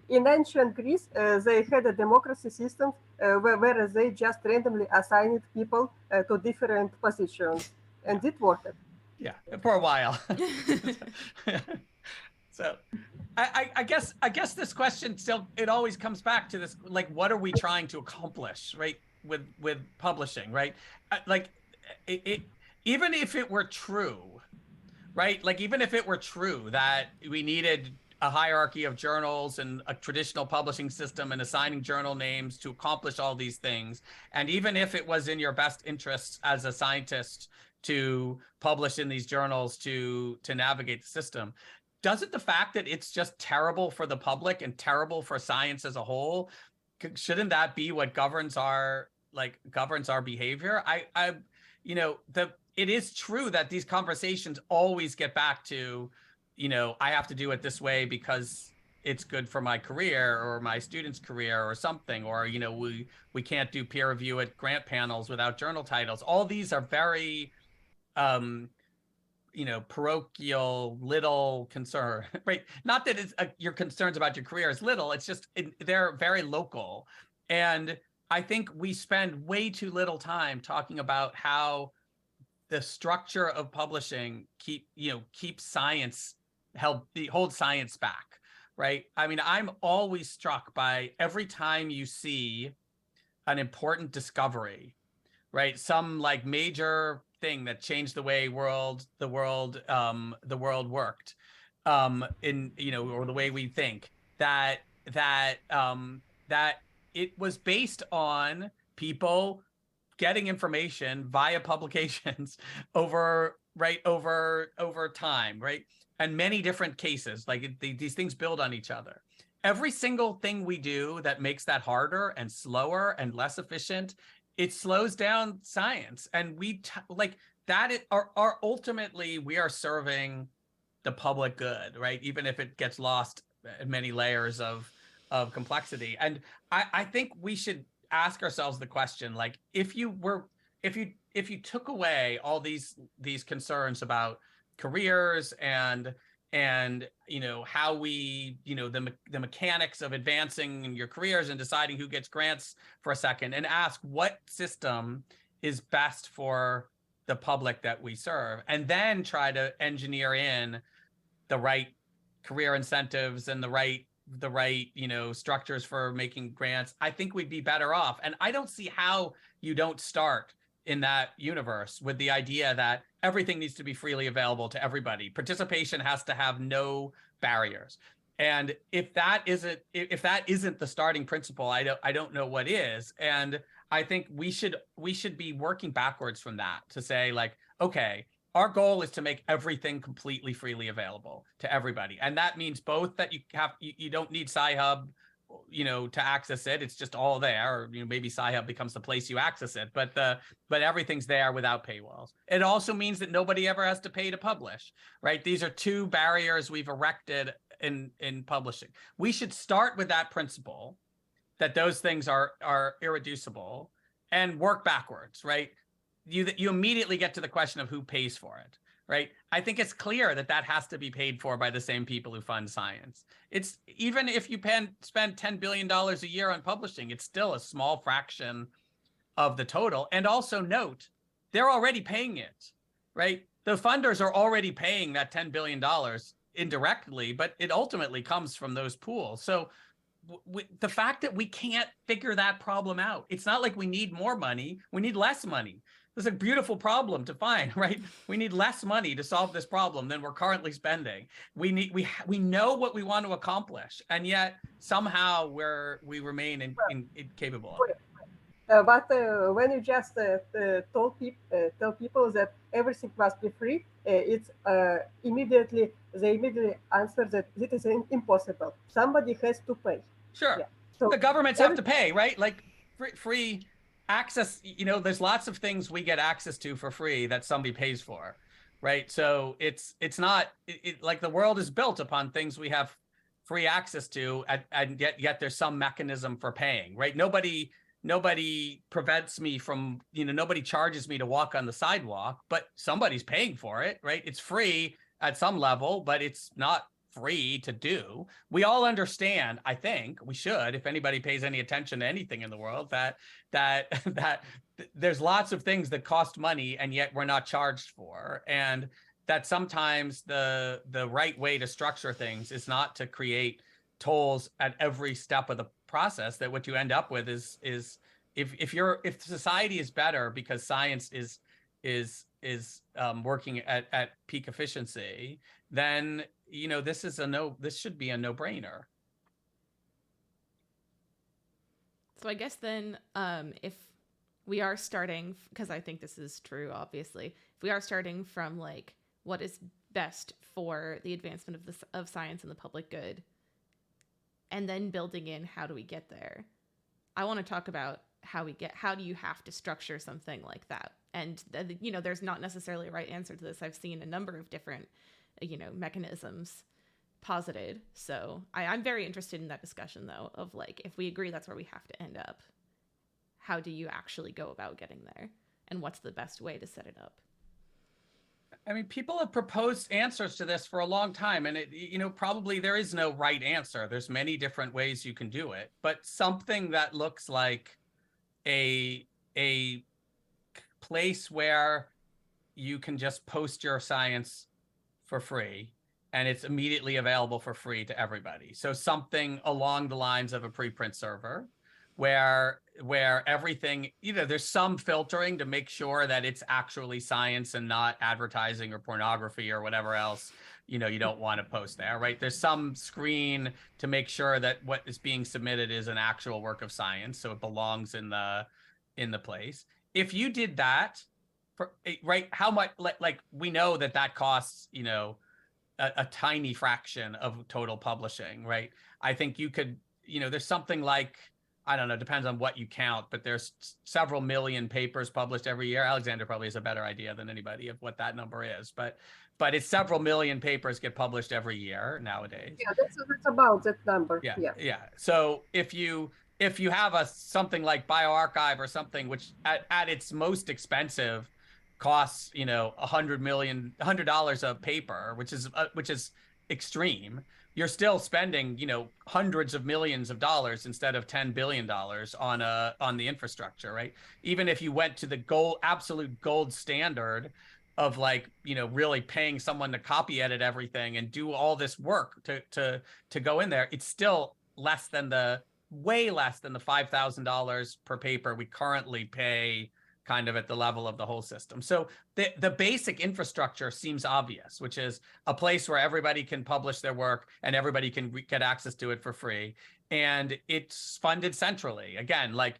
In ancient Greece, they had a democracy system where they just randomly assigned people to different positions, and it worked. Yeah, for a while. So I guess this question still, it always comes back to this, like, what are we trying to accomplish, right? With publishing, right? Even if it were true, right? Like, even if it were true that we needed a hierarchy of journals and a traditional publishing system and assigning journal names to accomplish all these things, and even if it was in your best interests as a scientist to publish in these journals to navigate the system, doesn't the fact that it's just terrible for the public and terrible for science as a whole, shouldn't that be what governs our behavior? It is true that these conversations always get back to, I have to do it this way because it's good for my career or my student's career or something, or, we can't do peer review at grant panels without journal titles. All these are very parochial little concern, right? Not that it's your concerns about your career is little, it's just they're very local. And I think we spend way too little time talking about how the structure of publishing keeps science hold science back, right? I mean, I'm always struck by every time you see an important discovery, right? Some like major thing that changed the way the world worked, or the way we think, that it was based on people getting information via publications over time, right? And many different cases, like these things build on each other. Every single thing we do that makes that harder and slower and less efficient, it slows down science. And ultimately we are serving the public good, right? Even if it gets lost in many layers of complexity. And I think we should ask ourselves the question, like, if you took away all these concerns about careers and how we, the mechanics of advancing in your careers and deciding who gets grants for a second, and ask what system is best for the public that we serve, and then try to engineer in the right career incentives and the right structures for making grants, I think we'd be better off. And I don't see how you don't start in that universe with the idea that everything needs to be freely available to everybody. Participation has to have no barriers. And if that isn't the starting principle, I don't know what is. And I think we should be working backwards from that to say, like, okay, our goal is to make everything completely freely available to everybody. And that means both that you don't need Sci-Hub, to access it. It's just all there. Or, maybe Sci-Hub becomes the place you access it, but everything's there without paywalls. It also means that nobody ever has to pay to publish, right? These are two barriers we've erected in publishing. We should start with that principle, that those things are irreducible, and work backwards, right? You immediately get to the question of who pays for it, right? I think it's clear that has to be paid for by the same people who fund science. It's even if you spend $10 billion a year on publishing, it's still a small fraction of the total. And also note, they're already paying it, right? The funders are already paying that $10 billion indirectly, but it ultimately comes from those pools. So the fact that we can't figure that problem out, it's not like we need more money, we need less money. This is a beautiful problem to find, right? We need less money to solve this problem than we're currently spending. We know what we want to accomplish, and yet somehow we remain incapable of it. But when you just tell people that everything must be free, they immediately answer that it is impossible. Somebody has to pay. Sure. Yeah. So the governments have to pay, right? Like free access, there's lots of things we get access to for free that somebody pays for, right? So it's not like the world is built upon things we have free access to, and yet there's some mechanism for paying, right? Nobody prevents me from, nobody charges me to walk on the sidewalk, but somebody's paying for it, right? It's free at some level, but it's not free to do. We all understand, I think we should, if anybody pays any attention to anything in the world, that there's lots of things that cost money and yet we're not charged for. And that sometimes the right way to structure things is not to create tolls at every step of the process. That what you end up with is if society is better because science is working at peak efficiency, then this should be a no-brainer. So I guess then, if we are starting, because I think this is true, obviously, if we are starting from like what is best for the advancement of science and the public good, and then building in how do we get there, I want to talk about how do you have to structure something like that? And there's not necessarily a right answer to this. I've seen a number of different mechanisms posited. So I'm very interested in that discussion, though, of like, if we agree that's where we have to end up, how do you actually go about getting there? And what's the best way to set it up? I mean, people have proposed answers to this for a long time, and probably there is no right answer. There's many different ways you can do it, but something that looks like a place where you can just post your science for free and it's immediately available for free to everybody. So something along the lines of a preprint server where everything, there's some filtering to make sure that it's actually science and not advertising or pornography or whatever else, you don't want to post there, right? There's some screen to make sure that what is being submitted is an actual work of science. So it belongs in the place. If you did that, right, how much, like we know that costs, a tiny fraction of total publishing, right? I think you could, there's something like, I don't know, depends on what you count, but there's several million papers published every year. Alexandra probably has a better idea than anybody of what that number is, but it's several million papers get published every year nowadays. Yeah, that's about that number. Yeah. So if you have something like bioRxiv or something, which at its most expensive costs, $100 a paper, which is extreme, you're still spending, hundreds of millions of dollars instead of $10 billion on the infrastructure, right? Even if you went to the absolute gold standard of really paying someone to copy edit everything and do all this work to go in there, it's still way less than the $5,000 per paper we currently pay kind of at the level of the whole system. So the basic infrastructure seems obvious, which is a place where everybody can publish their work and everybody can get access to it for free. And it's funded centrally. Again, I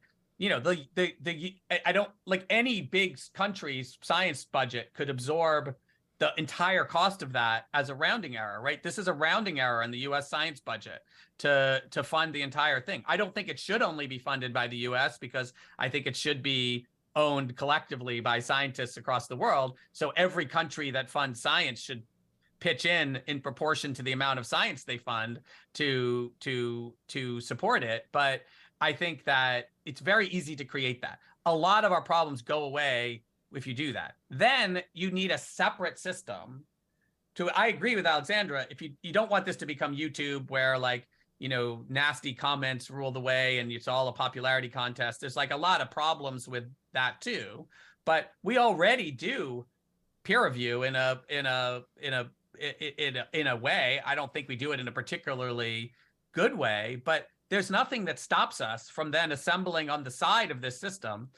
don't, like, any big country's science budget could absorb the entire cost of that as a rounding error, right? This is a rounding error in the US science budget to fund the entire thing. I don't think it should only be funded by the US, because I think it should be owned collectively by scientists across the world. So every country that funds science should pitch in proportion to the amount of science they fund to support it. But I think that it's very easy to create that. A lot of our problems go away if you do that. Then you need a separate system I agree with Alexandra, if you don't want this to become YouTube where nasty comments rule the way and it's all a popularity contest. There's a lot of problems with that too, but we already do peer review in a way. I don't think we do it in a particularly good way, but there's nothing that stops us from then assembling on the side of this system.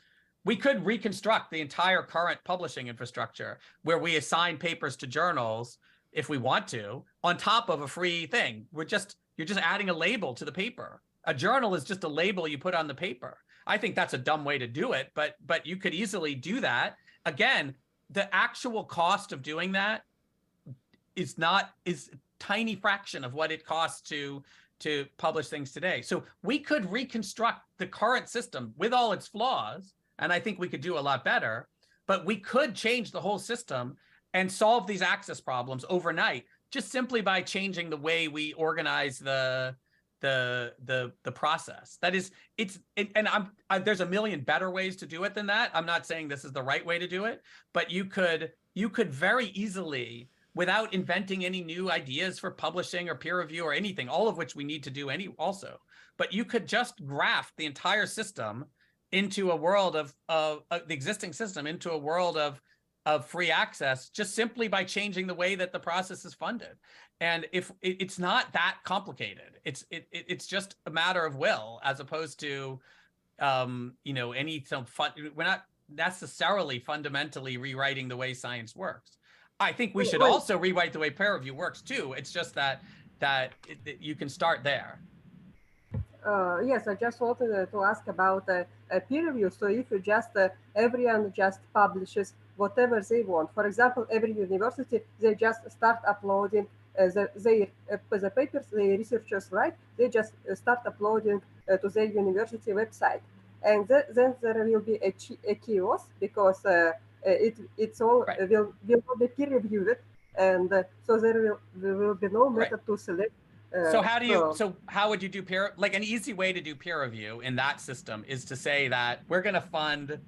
We could reconstruct the entire current publishing infrastructure where we assign papers to journals if we want to, on top of a free thing. You're just adding a label to the paper. A journal is just a label you put on the paper. I think that's a dumb way to do it, but you could easily do that. Again, the actual cost of doing that is tiny fraction of what it costs to publish things today. So we could reconstruct the current system with all its flaws, and I think we could do a lot better, but we could change the whole system and solve these access problems overnight, just simply by changing the way we organize the process. That is, there's a million better ways to do it than that. I'm not saying this is the right way to do it, but you could very easily, without inventing any new ideas for publishing or peer review or anything, all of which we need to do also, but you could just graft the entire system into a world of the existing system into a world of free access, just simply by changing the way that the process is funded. And if it's not that complicated, it's just a matter of will, as opposed to we're not necessarily fundamentally rewriting the way science works. I think we should also rewrite the way peer review works too. It's just that you can start there. Yes, I just wanted to ask about peer review. So if you just everyone just publishes whatever they want. For example, every university, they just start uploading the papers the researchers write. They just start uploading to their university website, and then there will be a kiosk, because it's all right. will not be peer reviewed, and so there will be no method to select. So how would you do an easy way to do peer review in that system is to say that we're going to fund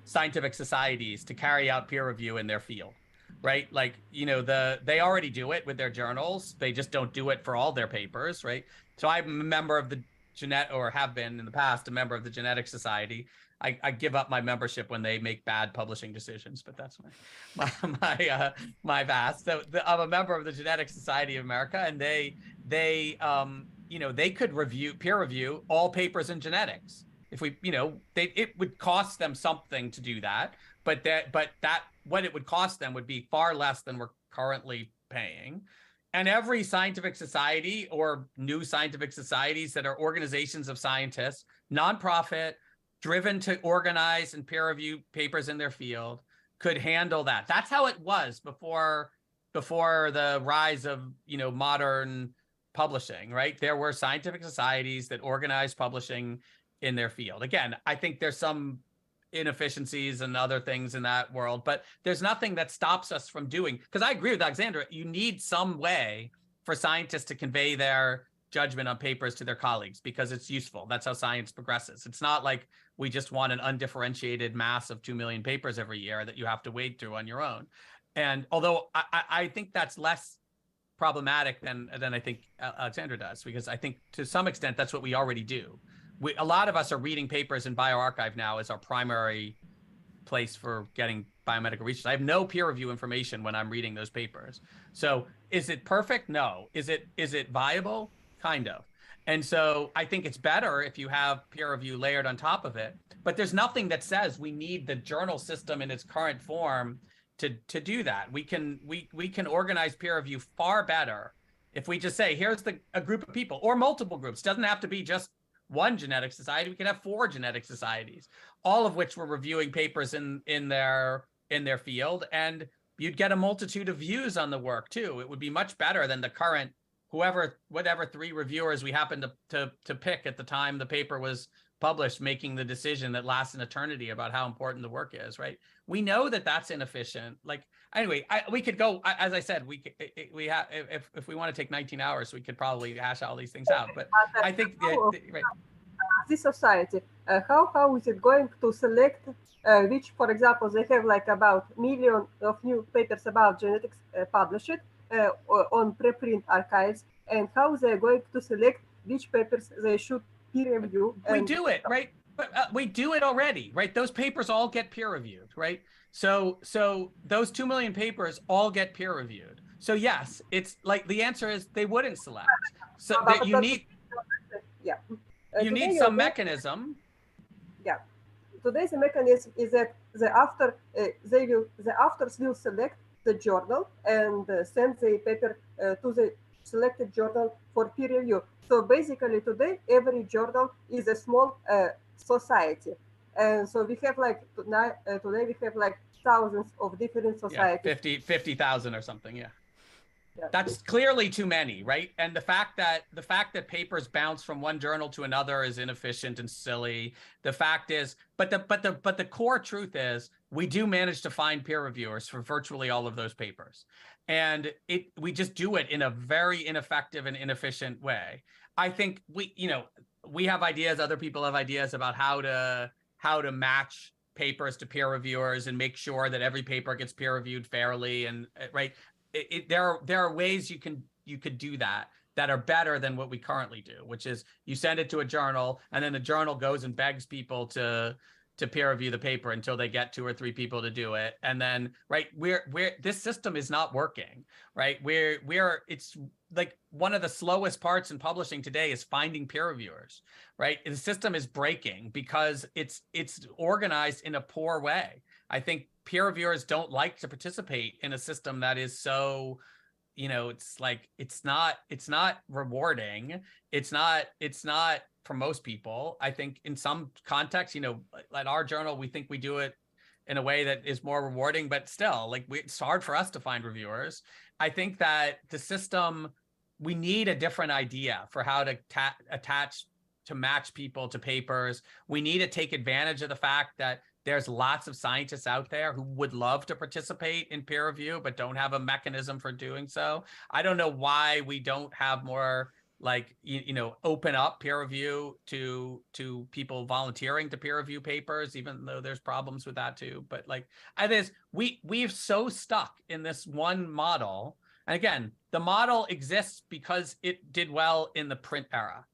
scientific societies to carry out peer review in their field. right? Like, they already do it with their journals. They just don't do it for all their papers, right? So I'm a member of the or have been in the past a member of the Genetic Society. I give up my membership when they make bad publishing decisions, but that's my vast. So I'm a member of the Genetic Society of America, and they could peer review all papers in genetics. If we, it would cost them something to do that, but what it would cost them would be far less than we're currently paying. And every scientific society or new scientific societies that are organizations of scientists, nonprofit, driven to organize and peer review papers in their field, could handle that. That's how it was before the rise of, modern publishing, right? There were scientific societies that organized publishing in their field. Again, I think there's some inefficiencies and other things in that world, but there's nothing that stops us from doing, because I agree with Alexandra, you need some way for scientists to convey their judgment on papers to their colleagues, because it's useful. That's how science progresses. It's not like we just want an undifferentiated mass of 2 million papers every year that you have to wade through on your own. And although I think that's less problematic than I think Alexandra does, because I think to some extent that's what we already do. A lot of us are reading papers in bioRxiv now as our primary place for getting biomedical research. I have no peer review information when I'm reading those papers. So is it perfect? No. Is it viable? Kind of. And so I think it's better if you have peer review layered on top of it. But there's nothing that says we need the journal system in its current form to do that. We can organize peer review far better if we just say, here's a group of people or multiple groups. It doesn't have to be just one genetic society. We can have 4 genetic societies, all of which were reviewing papers in their field, and you'd get a multitude of views on the work too. It would be much better than the current whatever 3 reviewers we happened to pick at the time the paper was published, making the decision that lasts an eternity about how important the work is, right? We know that that's inefficient. Like, anyway, we could go, as I said, we have, if we want to take 19 hours, we could probably hash all these things out. But I think right. This society, how is it going to select which, for example, they have like about million of new papers about genetics published on preprint archives, and how they're going to select which papers they should peer review. We do it, right? But we do it already, right? Those papers all get peer reviewed, right? So those 2 million papers all get peer reviewed. So yes, it's like the answer is they wouldn't select. So that you need, you need some mechanism. Yeah. Today's mechanism is that the authors will select the journal and send the paper to the selected journal for peer review. So basically today, every journal is a small society. And so we have like, today we have like thousands of different societies. Yeah, 50,000 or something, yeah. That's clearly too many, right? And the fact that papers bounce from one journal to another is inefficient and silly. The fact is, but the core truth is, we do manage to find peer reviewers for virtually all of those papers, and we just do it in a very ineffective and inefficient way. I think we have ideas, other people have ideas about how to match papers to peer reviewers and make sure that every paper gets peer reviewed fairly, and right. There are ways you could do that are better than what we currently do, which is you send it to a journal and then the journal goes and begs people to peer review the paper until they get 2 or 3 people to do it. And then, right, this system is not working, right? It's like one of the slowest parts in publishing today is finding peer reviewers, right? The system is breaking because it's organized in a poor way. I think peer reviewers don't like to participate in a system that is so, it's like, it's not rewarding. It's not for most people. I think in some contexts, at our journal, we think we do it in a way that is more rewarding, but still, like, it's hard for us to find reviewers. I think that the system, we need a different idea for how to match people to papers. We need to take advantage of the fact that there's lots of scientists out there who would love to participate in peer review, but don't have a mechanism for doing so. I don't know why we don't have more like, open up peer review to people volunteering to peer review papers, even though there's problems with that too. But like, we've so stuck in this one model. And again, the model exists because it did well in the print era.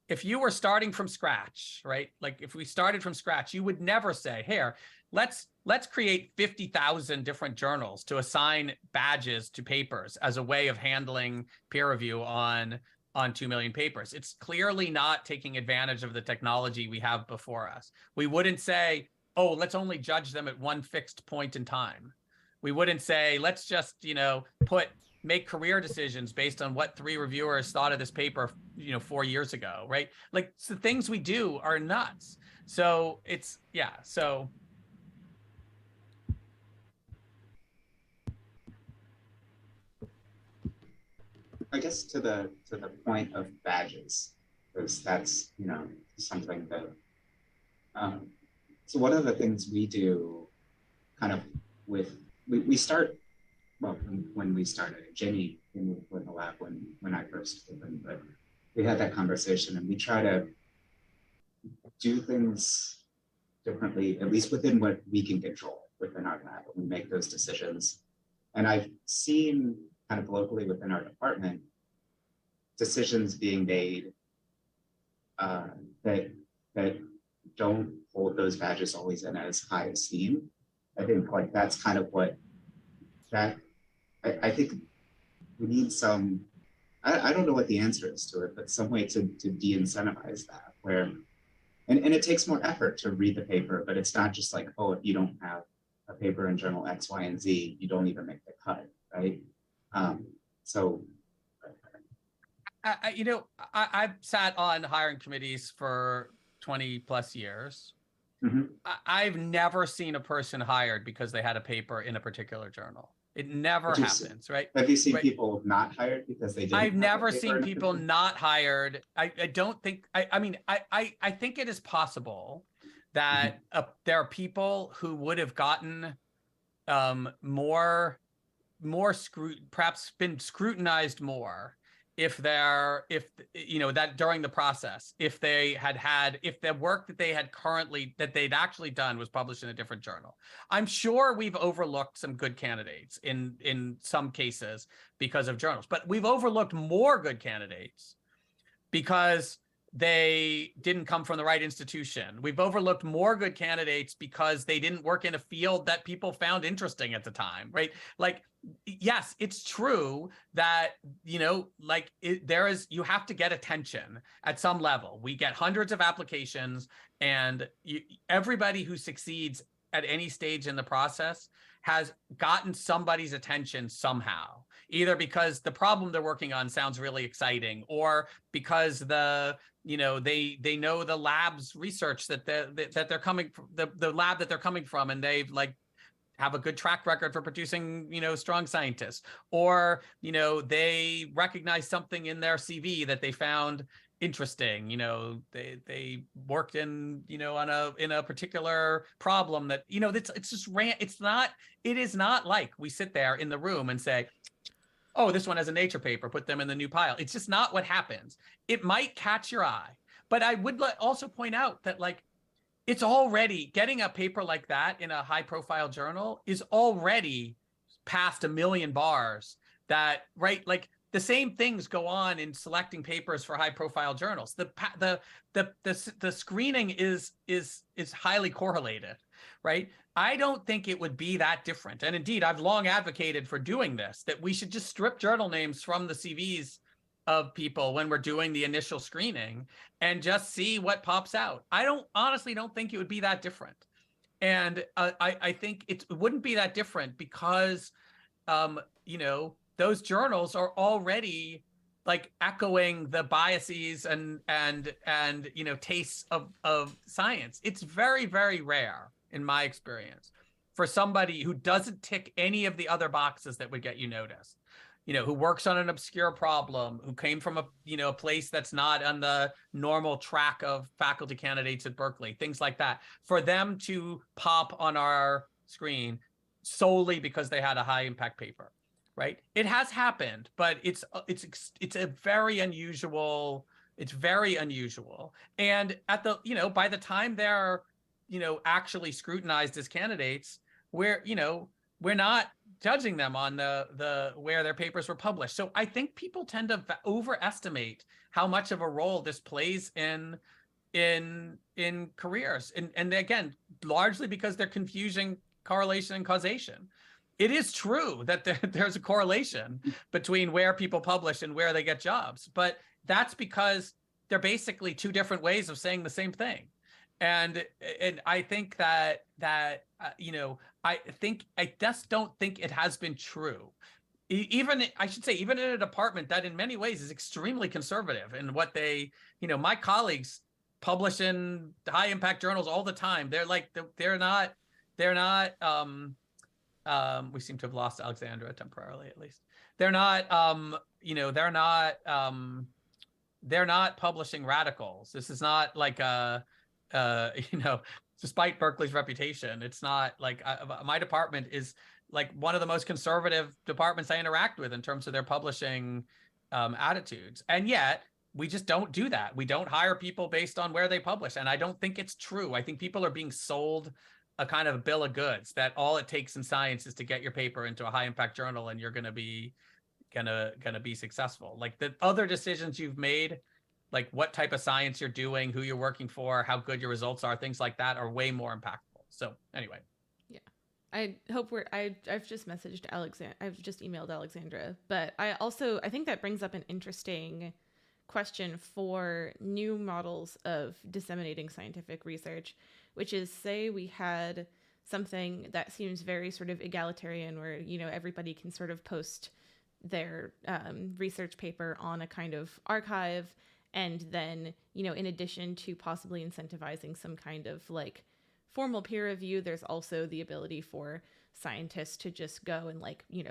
If you were starting from scratch, right? Like if we started from scratch, you would never say, here, let's create 50,000 different journals to assign badges to papers as a way of handling peer review on 2 million papers. It's clearly not taking advantage of the technology we have before us. We wouldn't say, oh, let's only judge them at one fixed point in time. We wouldn't say, let's just, make career decisions based on what 3 reviewers thought of this paper, 4 years ago, right? Like, the things we do are nuts. So it's, yeah, so. I guess to the point of badges, because that's something that. So one of the things we do, kind of we start. Well, when we started, Jamie came with the lab when I first opened, but we had that conversation, and we try to do things differently, at least within what we can control within our lab. We make those decisions, and I've seen kind of locally within our department decisions being made that don't hold those badges always in as high esteem. I think like that's kind of what that. I think we need some, I don't know what the answer is to it, but some way to de-incentivize that, where, and it takes more effort to read the paper, but it's not just like, oh, if you don't have a paper in journal X, Y, and Z, you don't even make the cut, right? So. I've sat on hiring committees for 20 plus years. Mm-hmm. I've never seen a person hired because they had a paper in a particular journal. It never happens, right? Have you seen people not hired because they didn't? I've never seen people not hired. I don't think, I think it is possible that there are people who would have gotten perhaps been scrutinized more if that during the process, if the work that they'd actually done was published in a different journal. I'm sure we've overlooked some good candidates in some cases because of journals, but we've overlooked more good candidates because they didn't come from the right institution. We've overlooked more good candidates because they didn't work in a field that people found interesting at the time, right? Like, yes, it's true that, you have to get attention at some level. We get hundreds of applications, and everybody who succeeds at any stage in the process has gotten somebody's attention somehow, either because the problem they're working on sounds really exciting, or because they know the lab's research that they're coming from, the lab that they're coming from, and they've have a good track record for producing, strong scientists, or, they recognize something in their CV that they found interesting. They worked in a particular problem that, it is not like we sit there in the room and say, oh, this one has a Nature paper, put them in the new pile. It's just not what happens. It might catch your eye, but I would also point out that it's already, getting a paper like that in a high profile journal is already past 1 million bars that, right? Like, the same things go on in selecting papers for high profile journals. The screening is highly correlated, right? I don't think it would be that different. And indeed, I've long advocated for doing this, that we should just strip journal names from the CVs of people when we're doing the initial screening and just see what pops out. I honestly don't think it would be that different. And I think it wouldn't be that different because, those journals are already echoing the biases and tastes of science. It's very, very rare, in my experience, for somebody who doesn't tick any of the other boxes that would get you noticed, who works on an obscure problem, who came from a place that's not on the normal track of faculty candidates at Berkeley, things like that, for them to pop on our screen solely because they had a high impact paper, right? It has happened, but it's a very unusual. It's very unusual. And at the, by the time they're, actually scrutinized as candidates, we're not judging them on the where their papers were published. So I think people tend to overestimate how much of a role this plays in careers. And again, largely because they're confusing correlation and causation. It is true that there's a correlation between where people publish and where they get jobs, but that's because they're basically two different ways of saying the same thing. And I think that I just don't think it has been true. Even in a department that in many ways is extremely conservative in what they, my colleagues publish in high impact journals all the time. They're not. We seem to have lost Alexandra temporarily, at least. They're not publishing radicals. This is not like despite Berkeley's reputation, it's not like my department is like one of the most conservative departments I interact with in terms of their publishing attitudes. And yet we just don't do that. We don't hire people based on where they publish. And I don't think it's true. I think people are being sold a kind of bill of goods that all it takes in science is to get your paper into a high impact journal and you're going to be successful. Like the other decisions you've made, like what type of science you're doing, who you're working for, how good your results are, things like that are way more impactful. So anyway. Yeah. I hope I've just messaged Alexandra. I've just emailed Alexandra, but I think that brings up an interesting question for new models of disseminating scientific research, which is, say we had something that seems very sort of egalitarian where, everybody can sort of post their research paper on a kind of archive. And then, in addition to possibly incentivizing some kind of like formal peer review, there's also the ability for scientists to just go and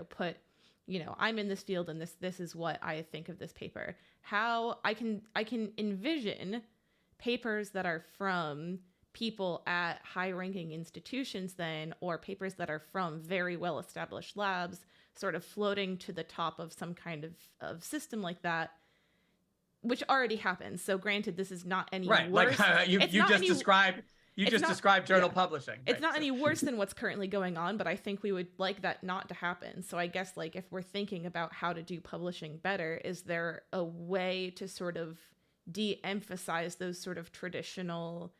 put, I'm in this field and this is what I think of this paper. How I can envision papers that are from people at high-ranking institutions then, or papers that are from very well-established labs, sort of floating to the top of some kind of system like that, which already happens. So granted, this is not any worse. Like you just described journal publishing. It's not any worse than what's currently going on, but I think we would like that not to happen. So I guess if we're thinking about how to do publishing better, is there a way to sort of de-emphasize those sort of traditional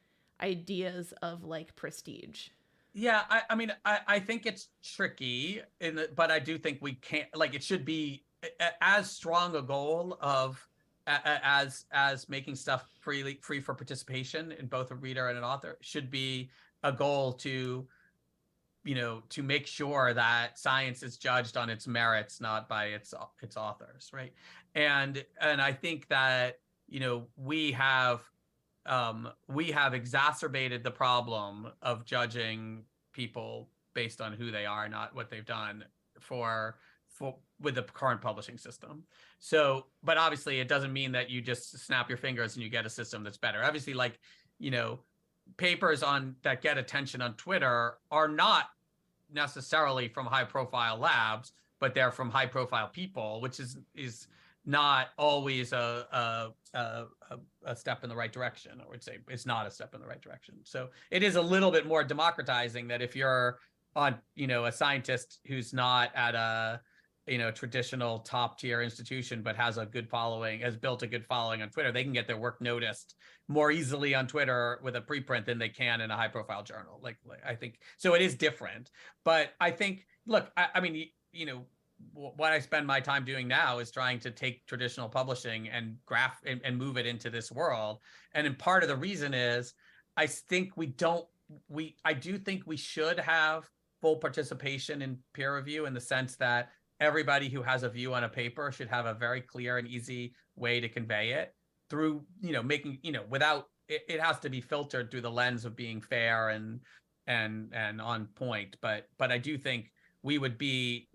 ideas of prestige? Yeah, I think it's tricky, but I do think we can't, it should be as strong a goal of as making stuff free for participation in both a reader and an author should be a goal to make sure that science is judged on its merits, not by its authors, right? And I think that we have exacerbated the problem of judging people based on who they are, not what they've done with the current publishing system. So, but obviously it doesn't mean that you just snap your fingers and you get a system that's better. Obviously, papers that get attention on Twitter are not necessarily from high profile labs, but they're from high profile people, which is not always a step in the right direction. I would say it's not a step in the right direction. So it is a little bit more democratizing that if you're on, a scientist who's not at a, traditional top tier institution, but has built a good following on Twitter, they can get their work noticed more easily on Twitter with a preprint than they can in a high profile journal. I think, so it is different, but I think, look, what I spend my time doing now is trying to take traditional publishing and move it into this world. And part of the reason is I think I do think we should have full participation in peer review in the sense that everybody who has a view on a paper should have a very clear and easy way to convey it through, making, without, it has to be filtered through the lens of being fair and on point. But I do think we would be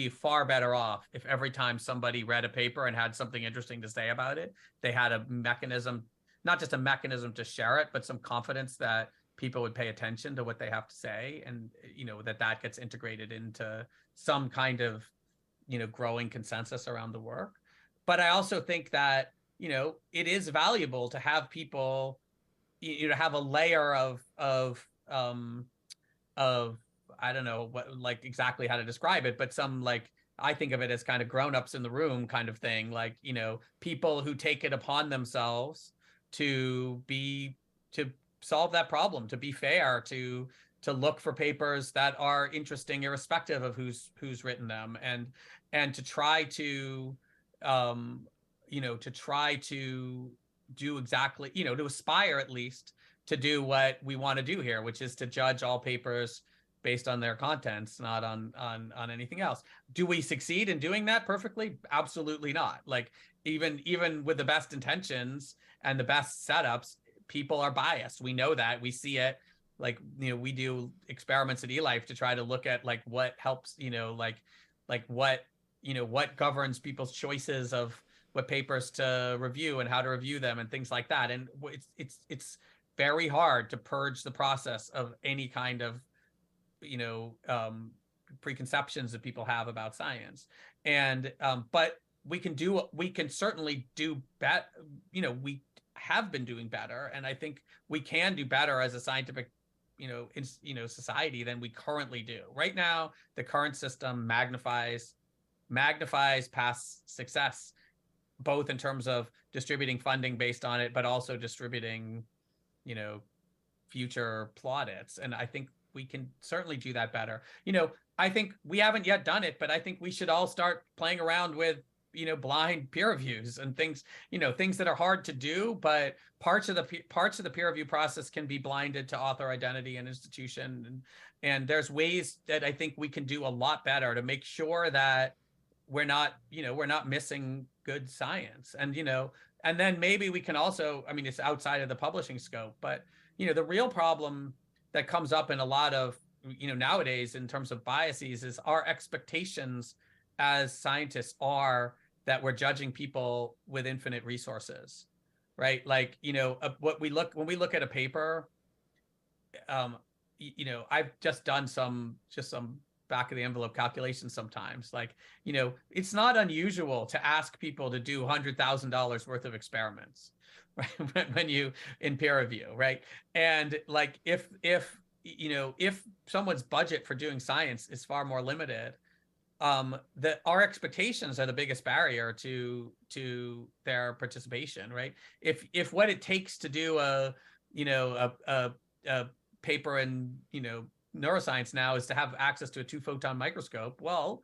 far better off if every time somebody read a paper and had something interesting to say about it, they had a mechanism, not just a mechanism to share it, but some confidence that people would pay attention to what they have to say, and that gets integrated into some kind of growing consensus around the work. But I also think that, it is valuable to have people, have a layer of I don't know what, like, exactly how to describe it, but some, like, I think of it as kind of grown-ups in the room kind of thing, like, people who take it upon themselves to solve that problem, to be fair, to look for papers that are interesting irrespective of who's written them, and to try to do exactly, to aspire at least to do what we want to do here, which is to judge all papers based on their contents, not on anything else. Do we succeed in doing that perfectly? Absolutely not. Like, even with the best intentions and the best setups, people are biased. We know that. We see it. Like, we do experiments at eLife to try to look at, like, what helps, what governs people's choices of what papers to review and how to review them and things like that. And it's very hard to purge the process of any kind of preconceptions that people have about science. And but we can certainly do better. We have been doing better, and I think we can do better as a scientific society than we currently do. Right now, the current system magnifies past success, both in terms of distributing funding based on it, but also distributing future plaudits. And I think we can certainly do that better. I think we haven't yet done it, but I think we should all start playing around with blind peer reviews and things, things that are hard to do, but parts of the peer review process can be blinded to author identity and institution. And there's ways that I think we can do a lot better to make sure that we're not missing good science. And then maybe we can also, it's outside of the publishing scope, but the real problem that comes up in a lot of nowadays in terms of biases is our expectations as scientists are that we're judging people with infinite resources, right? Like, when we look at a paper, I've just done some back of the envelope calculations sometimes. Like, it's not unusual to ask people to do $100,000 worth of experiments, right? When you in peer review, right? And like, if someone's budget for doing science is far more limited, that our expectations are the biggest barrier to their participation, right? If what it takes to do a paper in neuroscience now is to have access to a 2-photon microscope, well,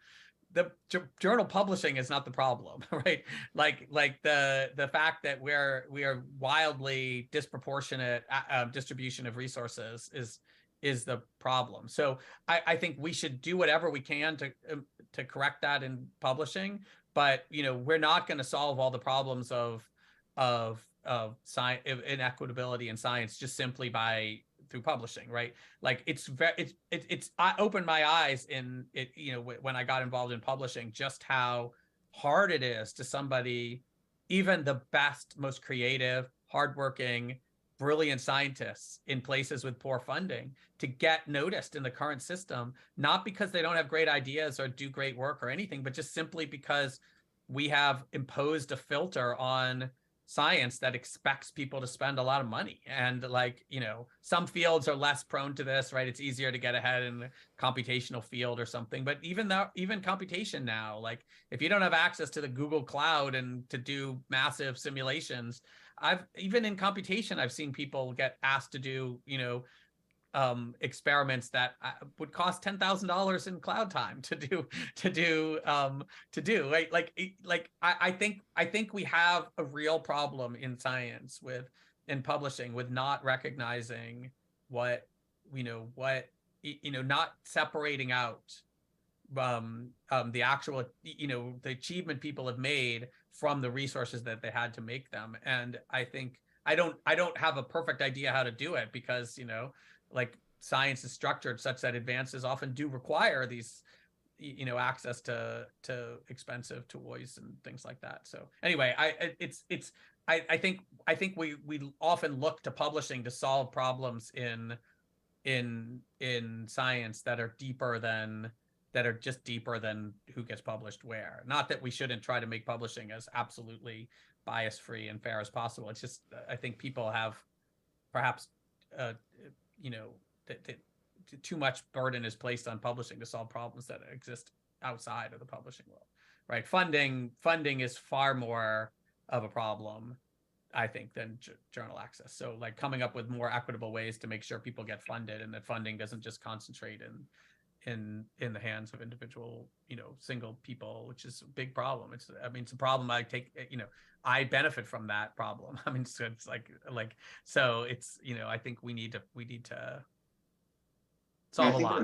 the journal publishing is not the problem, right? Like the fact that we are wildly disproportionate distribution of resources is the problem. So I think we should do whatever we can to correct that in publishing, but we're not going to solve all the problems of science inequitability in science just simply through publishing, right? Like, I opened my eyes in it, when I got involved in publishing, just how hard it is to somebody, even the best, most creative, hardworking, brilliant scientists in places with poor funding, to get noticed in the current system, not because they don't have great ideas or do great work or anything, but just simply because we have imposed a filter on science that expects people to spend a lot of money. And like, some fields are less prone to this, right? It's easier to get ahead in the computational field or something. But even computation now, like, if you don't have access to the Google Cloud and to do massive simulations, even in computation, I've seen people get asked to do, experiments that would cost $10,000 in cloud time to do, right? Like I think we have a real problem in science in publishing with not recognizing not separating out the actual, the achievement people have made from the resources that they had to make them. And I think I don't have a perfect idea how to do it, because like, science is structured such that advances often do require these access to expensive toys and things like that. So anyway, I think we often look to publishing to solve problems in science that are deeper than that are just deeper than who gets published where. Not that we shouldn't try to make publishing as absolutely bias-free and fair as possible. It's just, I think people have perhaps, you know, too much burden is placed on publishing to solve problems that exist outside of the publishing world, right? Funding is far more of a problem, I think, than journal access. So like coming up with more equitable ways to make sure people get funded, and that funding doesn't just concentrate in the hands of individual, you know, single people, which is a big problem. It's a problem I take, you know, I benefit from that problem. I mean, so it's like, so it's, you know, I think we need to solve a lot. An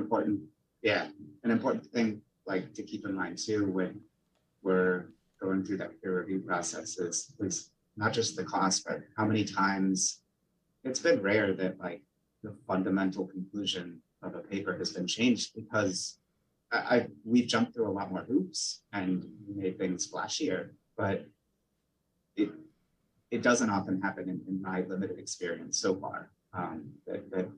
important thing like to keep in mind too when we're going through that peer review process is not just the cost, but how many times it's been rare that like the fundamental conclusion of a paper has been changed because we've jumped through a lot more hoops and made things flashier, but it doesn't often happen in my limited experience so far, that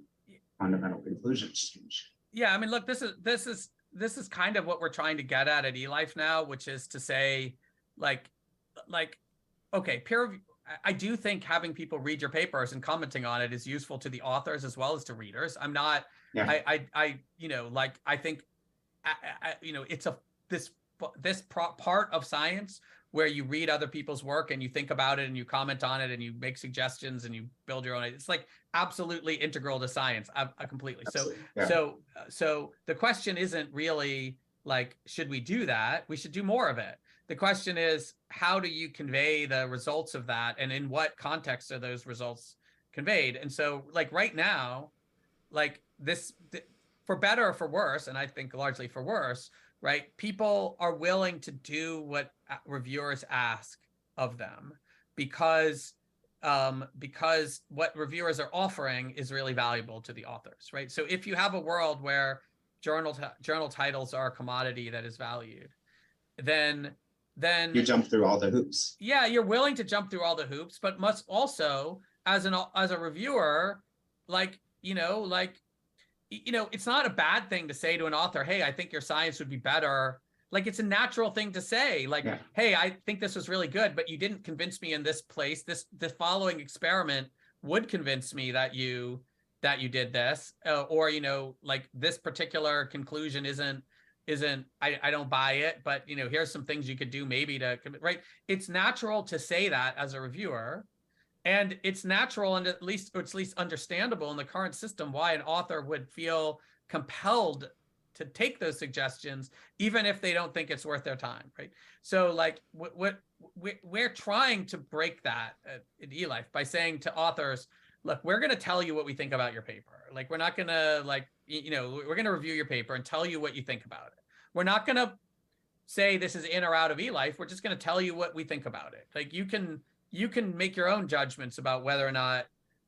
fundamental conclusions change. Yeah, I mean, look, this is kind of what we're trying to get at eLife now, which is to say, like, okay, peer review. I do think having people read your papers and commenting on it is useful to the authors as well as to readers. I'm not. Yeah. I you know, like I think, you know, it's this part of science where you read other people's work and you think about it and you comment on it and you make suggestions and you build your own. It's like absolutely integral to science. Completely. Absolutely. So the question isn't really like, should we do that? We should do more of it. The question is, how do you convey the results of that, and in what context are those results conveyed? And so, like right now, like this, for better or for worse, and I think largely for worse, right? People are willing to do what reviewers ask of them because what reviewers are offering is really valuable to the authors, right? So if you have a world where journal titles are a commodity that is valued, then you jump through all the hoops. Yeah, you're willing to jump through all the hoops, but must also, as a reviewer, like, you know, it's not a bad thing to say to an author, hey, I think your science would be better. Like, it's a natural thing to say, like, yeah. Hey, I think this was really good, but you didn't convince me in this place. The following experiment would convince me that you did this, or, you know, like this particular conclusion isn't, I don't buy it, but, you know, here's some things you could do maybe to, right? It's natural to say that as a reviewer. And it's natural, and it's at least understandable in the current system why an author would feel compelled to take those suggestions, even if they don't think it's worth their time, right? So, like, we're trying to break that at eLife by saying to authors, look, we're going to tell you what we think about your paper. Like, we're not going to, like, you know, we're going to review your paper and tell you what you think about it. We're not going to say this is in or out of eLife. We're just going to tell you what we think about it. Like, you can make your own judgments about whether or not,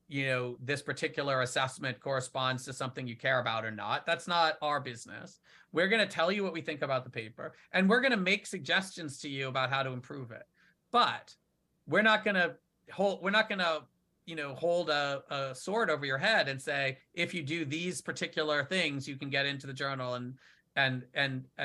you know, this particular assessment corresponds to something you care about or not. That's not our business. We're going to tell you what we think about the paper, and we're going to make suggestions to you about how to improve it. But we're not going to you know, hold a sword over your head and say, if you do these particular things, you can get into the journal and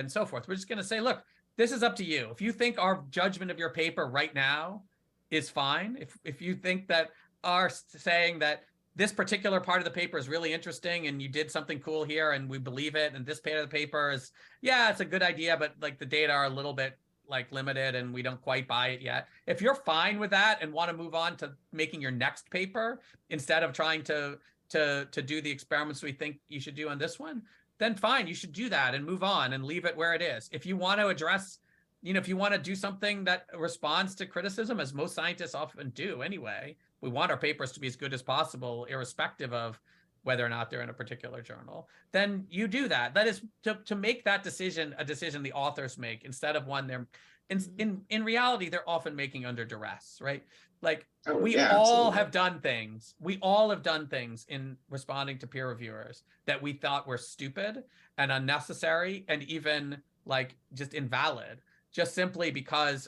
so forth. We're just going to say, look, this is up to you. If you think our judgment of your paper right now is fine, if you think that our saying that this particular part of the paper is really interesting and you did something cool here and we believe it, and this part of the paper is, yeah, it's a good idea, but like the data are a little bit like limited and we don't quite buy it yet. If you're fine with that and want to move on to making your next paper instead of trying to do the experiments we think you should do on this one, then fine, you should do that and move on and leave it where it is. If you want to address, you know, if you want to do something that responds to criticism, as most scientists often do anyway, we want our papers to be as good as possible, irrespective of whether or not they're in a particular journal, then you do that. That is to make that decision a decision the authors make instead of one they're in reality they're often making under duress, right? Like we all have done things. We all have done things in responding to peer reviewers that we thought were stupid and unnecessary and even like just invalid, just simply because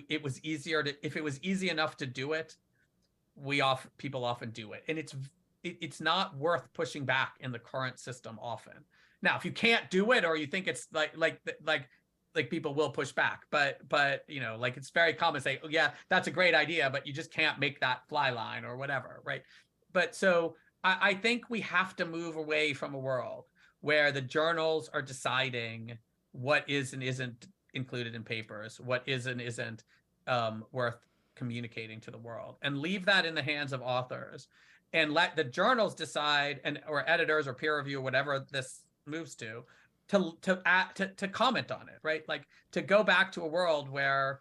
it was easier to, if it was easy enough to do it, people often do it. And it's not worth pushing back in the current system often. Now, if you can't do it, or you think it's like people will push back, but like it's very common to say, oh yeah, that's a great idea, but you just can't make that fly line or whatever, right? But so I think we have to move away from a world where the journals are deciding what is and isn't included in papers, what is and isn't worth communicating to the world, and leave that in the hands of authors, and let the journals decide, or editors or peer review, whatever this moves to comment on it, right? Like to go back to a world where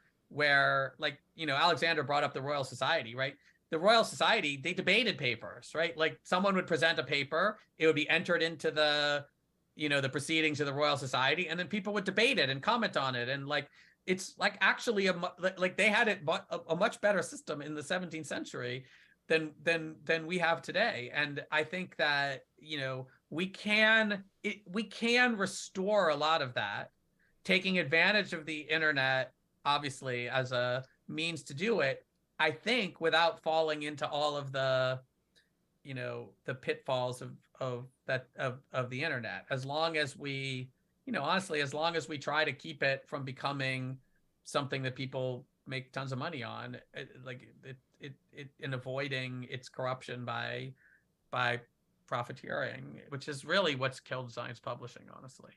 like, Alexandra brought up the Royal Society, right? The Royal Society, they debated papers, right? Like someone would present a paper, it would be entered into the proceedings of the Royal Society, and then people would debate it and comment on it. And like, it's like actually like they had a much better system in the 17th century than we have today. And I think that, we can restore a lot of that, taking advantage of the internet, obviously, as a means to do it, I think, without falling into all of the the pitfalls of the internet. As long as we, honestly, as long as we try to keep it from becoming something that people make tons of money on, in avoiding its corruption by profiteering, which is really what's killed science publishing, honestly.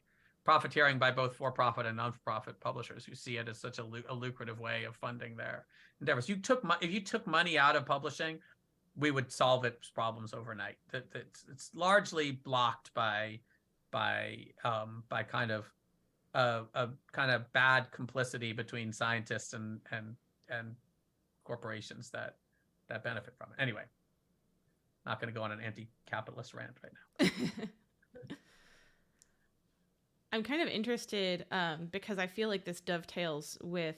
Profiteering by both for-profit and non-profit publishers who see it as such a lucrative way of funding their endeavors. If you took money out of publishing, we would solve its problems overnight. It's largely blocked by kind of a kind of bad complicity between scientists and corporations that benefit from it. Anyway, not going to go on an anti-capitalist rant right now. I'm kind of interested because I feel like this dovetails with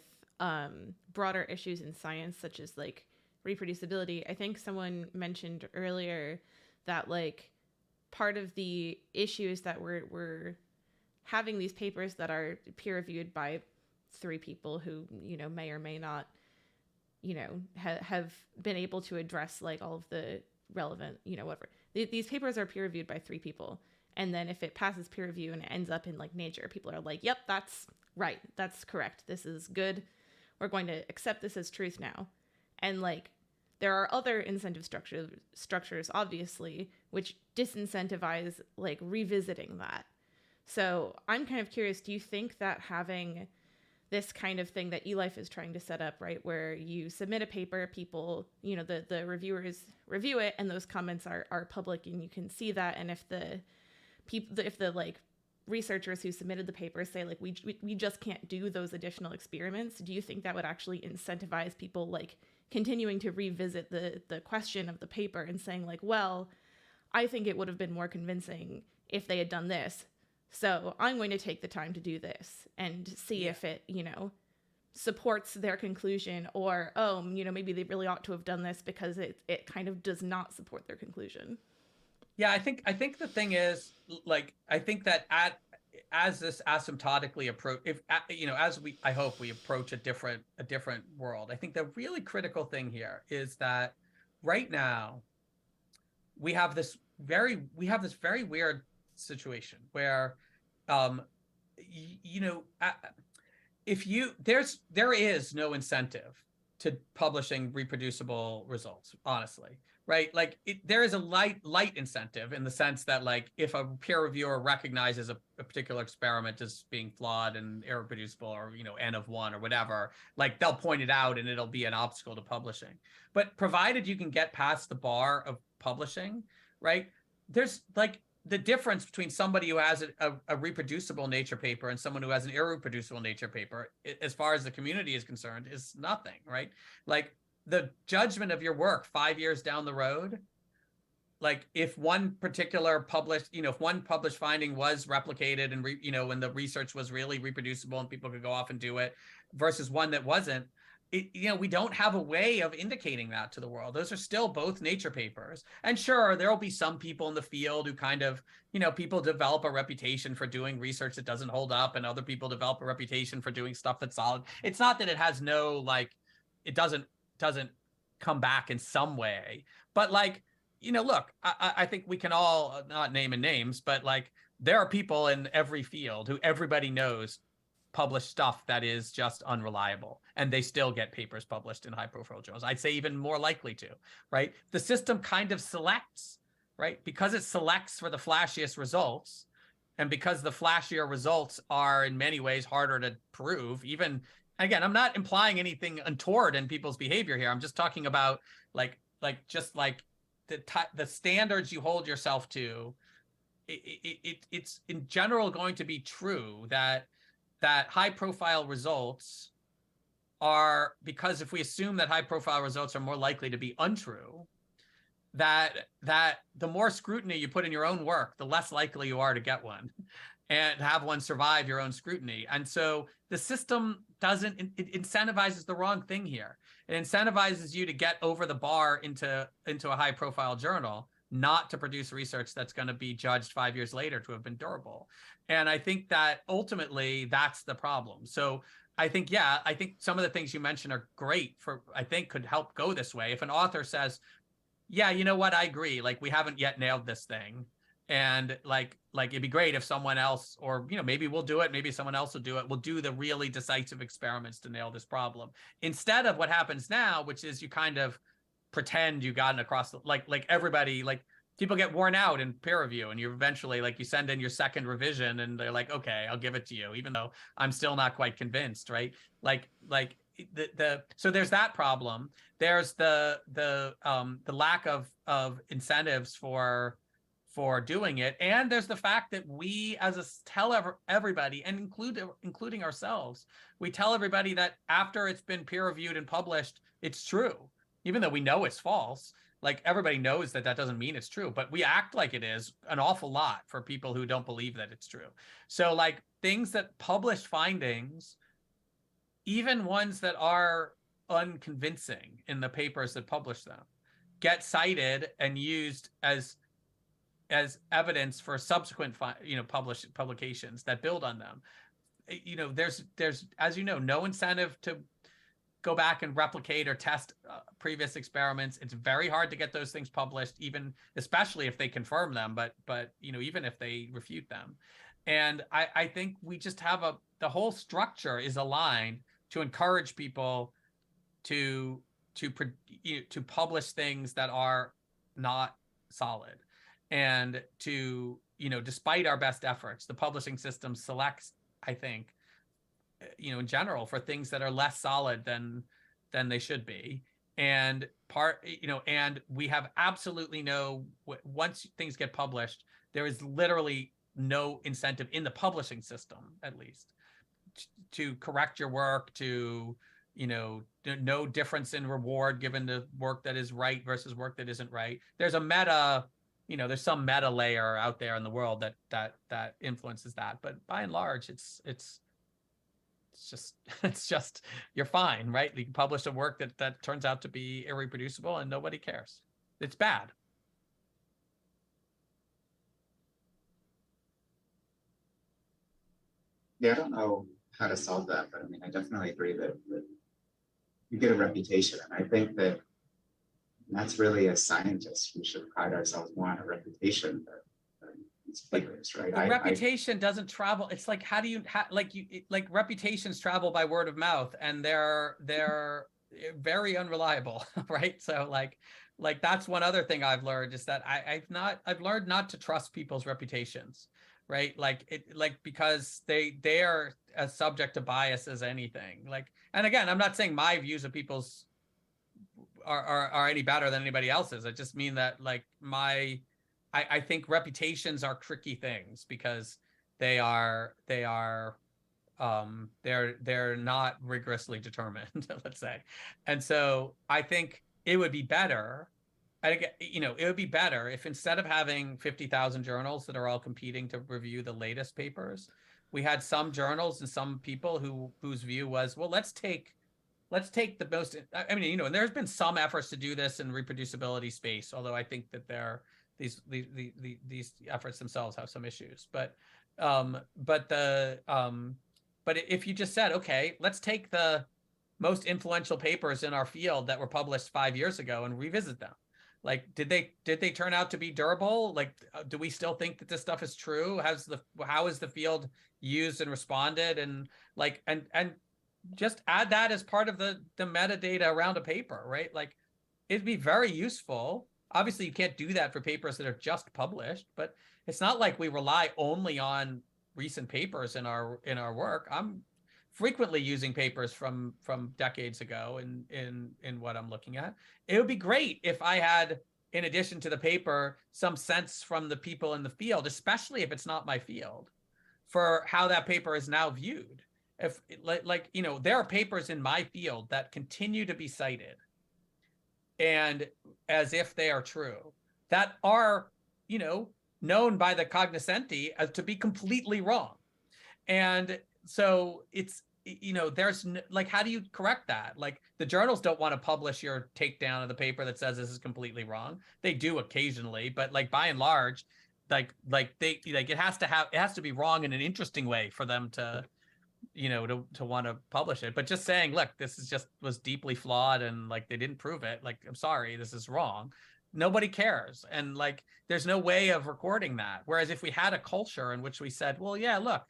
broader issues in science, such as like reproducibility. I think someone mentioned earlier that like part of the issue is that we're having these papers that are peer reviewed by 3 people who, may or may not, have been able to address like all of the relevant, whatever. These papers are peer reviewed by 3 people. And then if it passes peer review and it ends up in like Nature, people are like, yep, that's right. That's correct. This is good. We're going to accept this as truth now. And like, there are other incentive structures, obviously, which disincentivize like revisiting that. So I'm kind of curious, do you think that having this kind of thing that eLife is trying to set up, right, where you submit a paper, people, the reviewers review it, and those comments are public and you can see that, and if the like researchers who submitted the paper say like we just can't do those additional experiments, do you think that would actually incentivize people like continuing to revisit the question of the paper and saying like, well, I think it would have been more convincing if they had done this, so I'm going to take the time to do this and see if it supports their conclusion, or maybe they really ought to have done this because it kind of does not support their conclusion. Yeah, I think the thing is, like, I think that as this asymptotically approach, I hope we approach a different world. I think the really critical thing here is that right now we have this very weird situation where, there is no incentive to publishing reproducible results, honestly. Right, like there is a light incentive in the sense that, like, if a peer reviewer recognizes a particular experiment as being flawed and irreproducible, or N of 1 or whatever, like they'll point it out and it'll be an obstacle to publishing. But provided you can get past the bar of publishing, right? There's like the difference between somebody who has a reproducible Nature paper and someone who has an irreproducible Nature paper, as far as the community is concerned, is nothing, right? Like, the judgment of your work 5 years down the road, like if one particular published finding was replicated and when the research was really reproducible and people could go off and do it, versus one that wasn't, we don't have a way of indicating that to the world. Those are still both Nature papers. And sure, there will be some people in the field who kind of, people develop a reputation for doing research that doesn't hold up, and other people develop a reputation for doing stuff that's solid. It's not that it has no, like, it doesn't come back in some way, but like look, I think we can all not name names, but like there are people in every field who everybody knows publish stuff that is just unreliable, and they still get papers published in high-profile journals. I'd say even more likely to, right? The system kind of selects, right? Because it selects for the flashiest results, and because the flashier results are in many ways harder to prove, even, again, I'm not implying anything untoward in people's behavior here. I'm just talking about just like the standards you hold yourself to. It's in general going to be true that high profile results are, because if we assume that high profile results are more likely to be untrue, that the more scrutiny you put in your own work, the less likely you are to get one and have one survive your own scrutiny. And so the system it incentivizes the wrong thing here. It incentivizes you to get over the bar into a high profile journal, not to produce research that's going to be judged 5 years later to have been durable. And I think that ultimately that's the problem. So I think some of the things you mentioned are great I think could help go this way. If an author says, yeah, you know what, I agree, like we haven't yet nailed this thing. And like it'd be great if someone else, or maybe we'll do it, maybe someone else will do it. We'll do the really decisive experiments to nail this problem. Instead of what happens now, which is you kind of pretend you gotten across like everybody, like people get worn out in peer review, and you eventually you send in your second revision and they're like, okay, I'll give it to you, even though I'm still not quite convinced, right? So there's that problem. There's the lack of incentives for doing it, and there's the fact that we tell everybody, and including ourselves, we tell everybody that after it's been peer reviewed and published, it's true, even though we know it's false. Like everybody knows that doesn't mean it's true, but we act like it is an awful lot for people who don't believe that it's true. So like things that publish findings, even ones that are unconvincing in the papers that publish them, get cited and used as evidence for subsequent publications that build on them. There's as no incentive to go back and replicate or test previous experiments. It's very hard to get those things published, even especially if they confirm them, but even if they refute them. And I think we just have the whole structure is aligned to encourage people to publish things that are not solid, and to despite our best efforts, the publishing system selects, I think, in general, for things that are less solid than they should be. And and we have absolutely once things get published, there is literally no incentive in the publishing system, at least, to correct your work, to no difference in reward given the work that is right versus work that isn't right. There's there's some meta layer out there in the world that influences that, but by and large, it's just you're fine, right? You can publish a work that turns out to be irreproducible and nobody cares. It's bad. Yeah, I don't know how to solve that, but I mean, I definitely agree that you get a reputation, and I think that that's really, as scientists, we should pride ourselves more on a reputation than these papers, right? The reputation doesn't travel. It's like, how do you reputations travel by word of mouth, and they're very unreliable, right? So like that's one other thing I've learned, is that I've learned not to trust people's reputations, right? Because they are as subject to bias as anything. And again, I'm not saying my views of people's are any better than anybody else's. I just mean that I think reputations are tricky things, because they're not rigorously determined, let's say. And so I think it would be better, it would be better if, instead of having 50,000 journals that are all competing to review the latest papers, we had some journals and some people whose view was, well, let's take the most, and there's been some efforts to do this in reproducibility space, although I think that these efforts themselves have some issues. But if you just said, okay, let's take the most influential papers in our field that were published 5 years ago and revisit them, Like, did they turn out to be durable? Like, do we still think that this stuff is true? How is the field used and responded? And like, and just add that as part of the metadata around a paper, right? Like, it'd be very useful. Obviously, you can't do that for papers that are just published, but it's not like we rely only on recent papers in our work. I'm frequently using papers from decades ago in what I'm looking at. It would be great if I had, in addition to the paper, some sense from the people in the field, especially if it's not my field, for how that paper is now viewed. If like, you know, there are papers in my field that continue to be cited and as if they are true, that are, you know, known by the cognoscenti as to be completely wrong. And so it's, you know, there's like, how do you correct that? Like, the journals don't want to publish your takedown of the paper that says this is completely wrong. They do occasionally, but like by and large, like it has to be wrong in an interesting way for them to, you know, to want to publish it. But just saying, look, this is was deeply flawed and like they didn't prove it. Like, I'm sorry, this is wrong. Nobody cares. And like, there's no way of recording that. Whereas if we had a culture in which we said, well, yeah, look,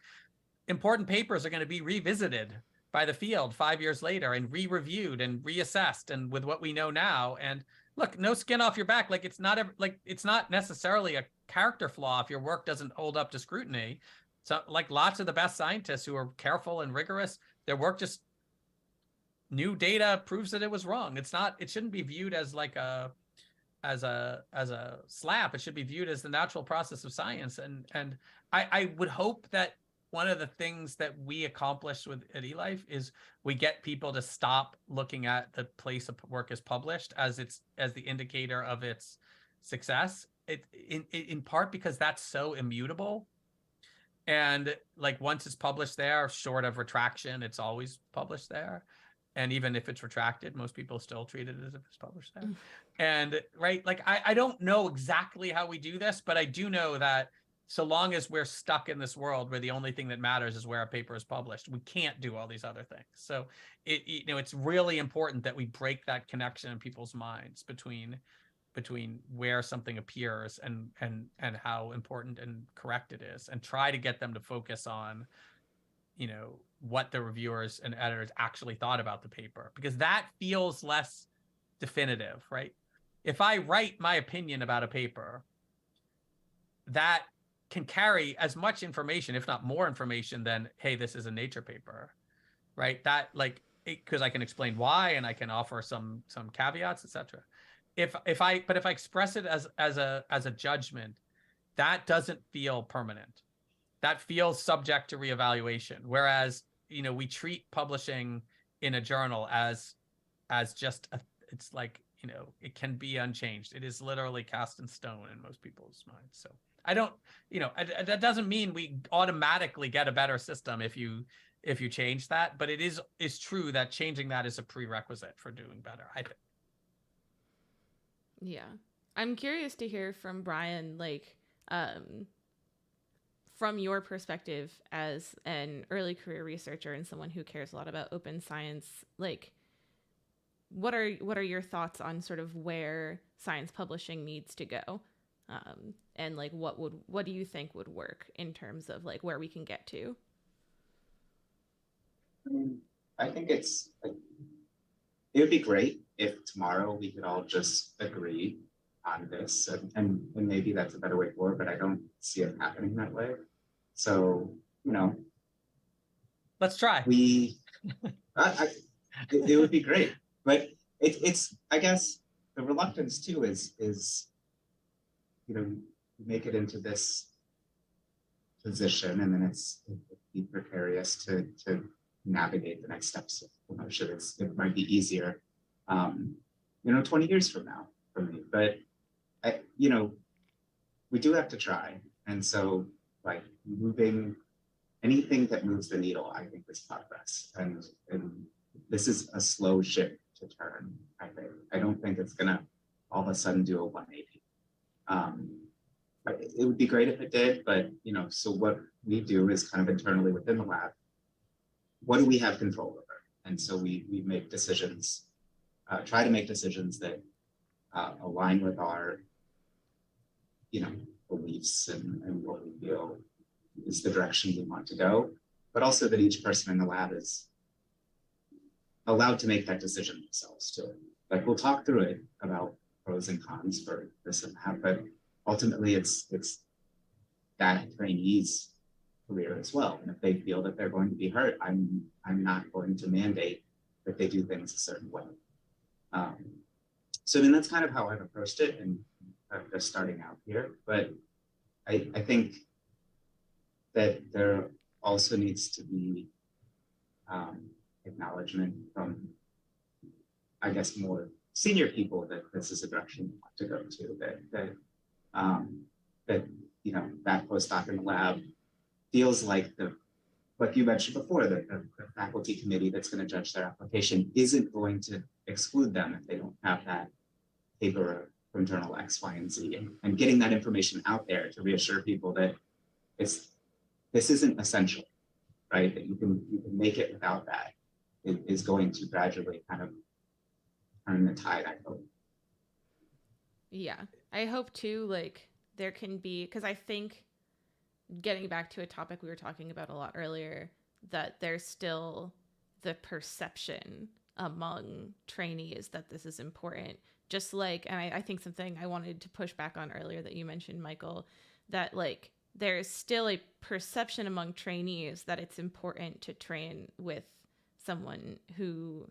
important papers are going to be revisited by the field 5 years later and re-reviewed and reassessed and with what we know now. And look, no skin off your back. Like, it's not necessarily a character flaw if your work doesn't hold up to scrutiny. So like, lots of the best scientists who are careful and rigorous, their work just, new data proves that it was wrong. It shouldn't be viewed as like as a slap. It should be viewed as the natural process of science. And I would hope that one of the things that we accomplish at eLife is we get people to stop looking at the place a work is published as the indicator of its success. In part because that's so immutable. And like, once it's published there, short of retraction, it's always published there. And even if it's retracted, most people still treat it as if it's published there. And right, like, I don't know exactly how we do this, but I do know that so long as we're stuck in this world where the only thing that matters is where a paper is published, we can't do all these other things. So you know, it's really important that we break that connection in people's minds between where something appears and how important and correct it is, and try to get them to focus on, you know, what the reviewers and editors actually thought about the paper, because that feels less definitive, right? If I write my opinion about a paper, that can carry as much information, if not more information, than, hey, this is a Nature paper, right? That, like, because I can explain why and I can offer some caveats, etc. If I express it as a judgment, that doesn't feel permanent. That feels subject to reevaluation. Whereas, you know, we treat publishing in a journal as just it's like, you know, it can be unchanged. It is literally cast in stone in most people's minds. So I don't, you know, that doesn't mean we automatically get a better system if you change that, but it is true that changing that is a prerequisite for doing better, I think. Yeah. I'm curious to hear from Bryan, like, from your perspective as an early career researcher and someone who cares a lot about open science, like, what are your thoughts on sort of where science publishing needs to go? And like, what do you think would work in terms of like where we can get to? I think it would be great if tomorrow we could all just agree on this, and maybe that's a better way forward, but I don't see it happening that way. So, you know, let's try. It would be great, but it's I guess the reluctance too is you know, you make it into this position and then it'd be precarious to navigate the next steps of promotion. It might be easier, you know, 20 years from now for me, but you know, we do have to try. And so like anything that moves the needle, I think is progress. And this is a slow ship to turn, I think. I don't think it's gonna all of a sudden do a 180. But it would be great if it did, but you know, so what we do is kind of internally within the lab, what do we have control over? And so we make decisions, try to make decisions that align with our, beliefs and what we feel is the direction we want to go, but also that each person in the lab is allowed to make that decision themselves too. Like, we'll talk through it about pros and cons for this and that, but ultimately it's that trainee's career as well. And if they feel that they're going to be hurt, I'm not going to mandate that they do things a certain way. So I mean, that's kind of how I've approached it, and just starting out here. But I think that there also needs to be acknowledgement from, I guess, more senior people that this is a direction you want to go to, that postdoc in the lab feels like like you mentioned before, the faculty committee that's going to judge their application isn't going to exclude them if they don't have that paper from journal X, Y, and Z, and getting that information out there to reassure people that this isn't essential, right? That you can make it without that is going to gradually kind of turn the tide, I hope. Yeah, I hope too, like, there can be, because I think, getting back to a topic we were talking about a lot earlier, that there's still the perception among trainees that this is important. Just like, and I think something I wanted to push back on earlier that you mentioned, Michael, that like there's still a perception among trainees that it's important to train with someone who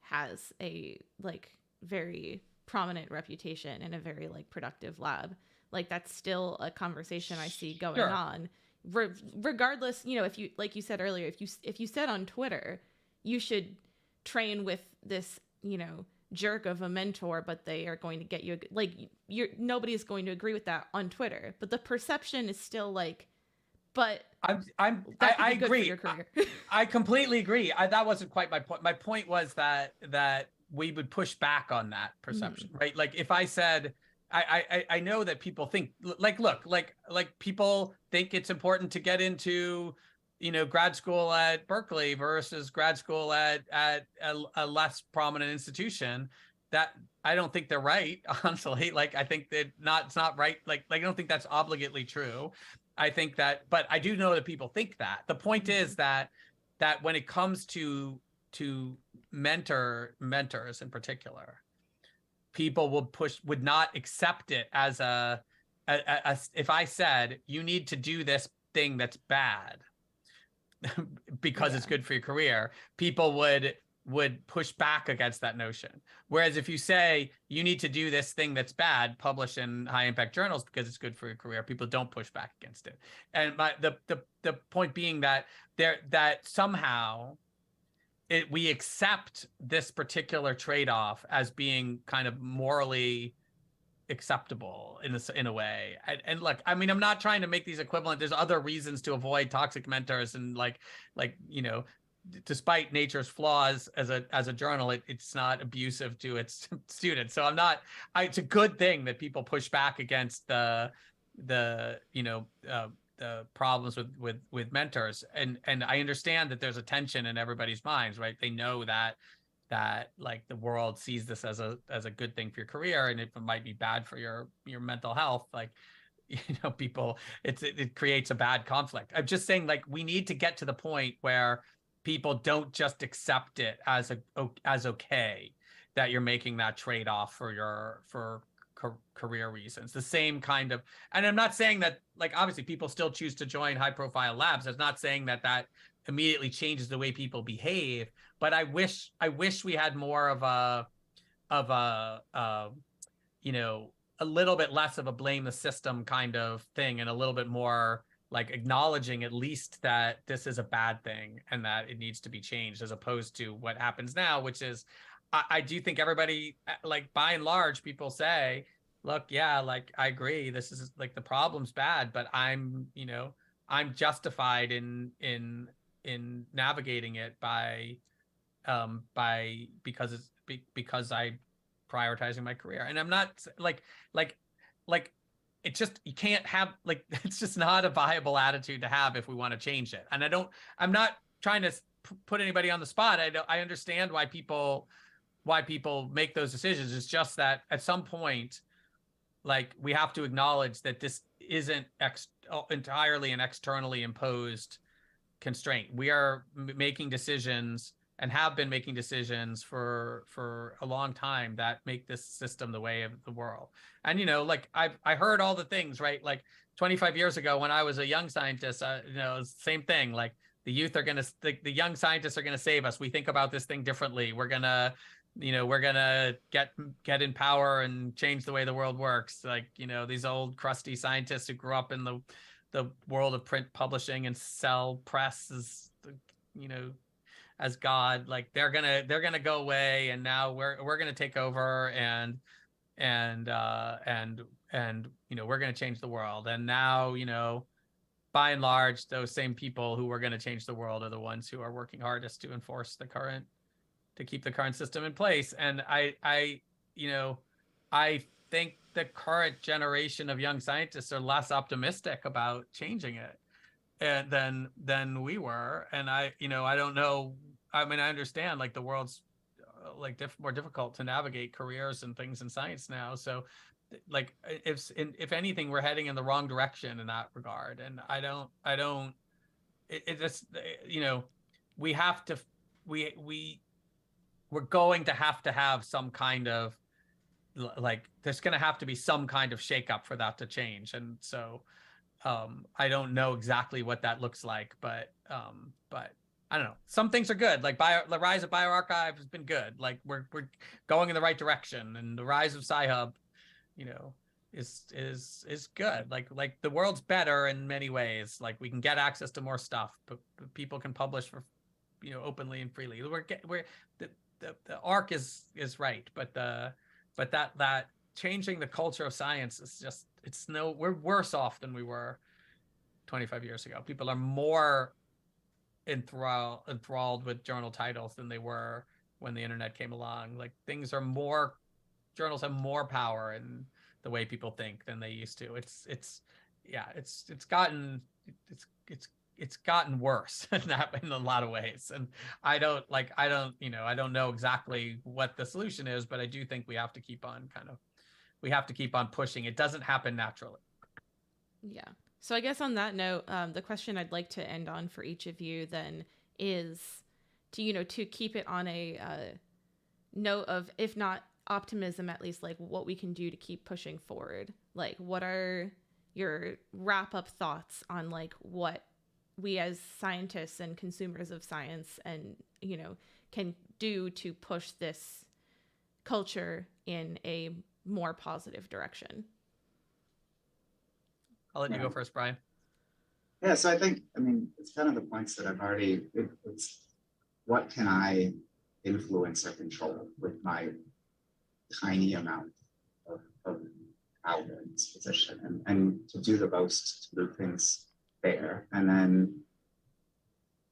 has a like very prominent reputation in a very like productive lab. Like, that's still a conversation I see going on. Regardless, if you, like you said earlier, if you said on Twitter, you should train with this, jerk of a mentor, but they are going to get you, like, nobody is going to agree with that on Twitter. But the perception is still like, but I agree. I completely agree. That wasn't quite my point. My point was that we would push back on that perception, right? Like, if I said, I know that people think like people think it's important to get into grad school at Berkeley versus grad school at a less prominent institution. That I don't think they're right, honestly. Like, I think that it's not right. Like I don't think that's obligately true. I think that, but I do know that people think that. The point is that when it comes to mentors in particular, people would not accept it as if I said, you need to do this thing that's bad because it's good for your career, people would push back against that notion. Whereas if you say you need to do this thing that's bad, publish in high impact journals because it's good for your career, people don't push back against it. And the point being that somehow we accept this particular trade-off as being kind of morally acceptable in a way. And look, I mean, I'm not trying to make these equivalent. There's other reasons to avoid toxic mentors, and like despite nature's flaws as a journal, it's not abusive to its students. So it's a good thing that people push back against the problems with mentors, and I understand that there's a tension in everybody's minds, right? They know that like the world sees this as a good thing for your career, and it might be bad for your mental health. Like, people, it creates a bad conflict. I'm just saying, like, we need to get to the point where people don't just accept it as okay that you're making that trade-off for career reasons. The same kind of, and I'm not saying that, like, obviously people still choose to join high-profile labs. I'm not saying that immediately changes the way people behave, but I wish we had more of a little bit less of a blame the system kind of thing, and a little bit more like acknowledging at least that this is a bad thing and that it needs to be changed, as opposed to what happens now, which is I do think everybody, like, by and large, people say, look, yeah, like, I agree, this is like the problem's bad, but I'm justified in navigating it because I'm prioritizing my career. And I'm not like it's just, you can't have, like, it's just not a viable attitude to have if we want to change it. And I'm not trying to put anybody on the spot. I understand why people why people make those decisions. It's just that at some point, like, we have to acknowledge that this isn't entirely an externally imposed constraint. We are making decisions and have been making decisions for a long time that make this system the way of the world. And, you know, like I heard all the things, right? Like 25 years ago when I was a young scientist, you know, same thing. Like the youth are going to, the young scientists are going to save us. We think about this thing differently. We're going to, you know, we're going to get in power and change the way the world works. Like, you know, these old crusty scientists who grew up in the world of print publishing and sell press as, you know, as God, like they're gonna go away, and now we're gonna take over, and you know, we're gonna change the world. And now, you know, by and large, those same people who are gonna change the world are the ones who are working hardest to enforce to keep the current system in place. And I you know, I think the current generation of young scientists are less optimistic about changing it than we were. And you know, I don't know. I mean, I understand like the world's like more difficult to navigate careers and things in science now. So like if anything, we're heading in the wrong direction in that regard. And I don't, it just, you know, we have to, we're going to have some kind of, like, there's going to have to be some kind of shakeup for that to change. And so I don't know exactly what that looks like, but I don't know. Some things are good. Like the rise of bioRxiv has been good. Like we're going in the right direction, and the rise of Sci-Hub, you know, is good. Like the world's better in many ways. Like we can get access to more stuff, but people can publish for, you know, openly and freely. The arc is right, but that changing the culture of science is just, we're worse off than we were 25 years ago. People are more enthralled with journal titles than they were when the internet came along. Like journals have more power in the way people think than they used to. It's gotten worse in a lot of ways. And I don't know exactly what the solution is, but I do think we have to keep on pushing. It doesn't happen naturally. Yeah. So I guess on that note, the question I'd like to end on for each of you then is to keep it on a note of, if not optimism, at least like what we can do to keep pushing forward. Like, what are your wrap up thoughts on like what we as scientists and consumers of science and, can do to push this culture in a more positive direction? I'll let you go first, Bryan. Yeah, so it's kind of the points that I've already, it's what can I influence or control with my tiny amount of power in this position, and to do the most to move things there. And then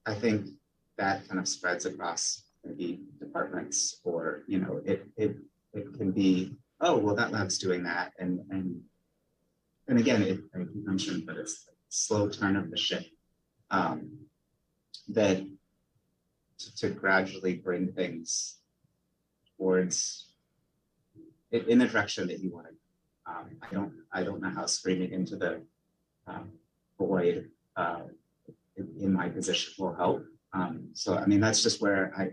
I think that kind of spreads across maybe departments, or, it can be, oh, well, that lab's doing that. And again, I keep mentioning, but it's a slow turn of the ship that to gradually bring things towards in the direction that you want to. I don't know how screaming into the void in my position will help. So that's just where I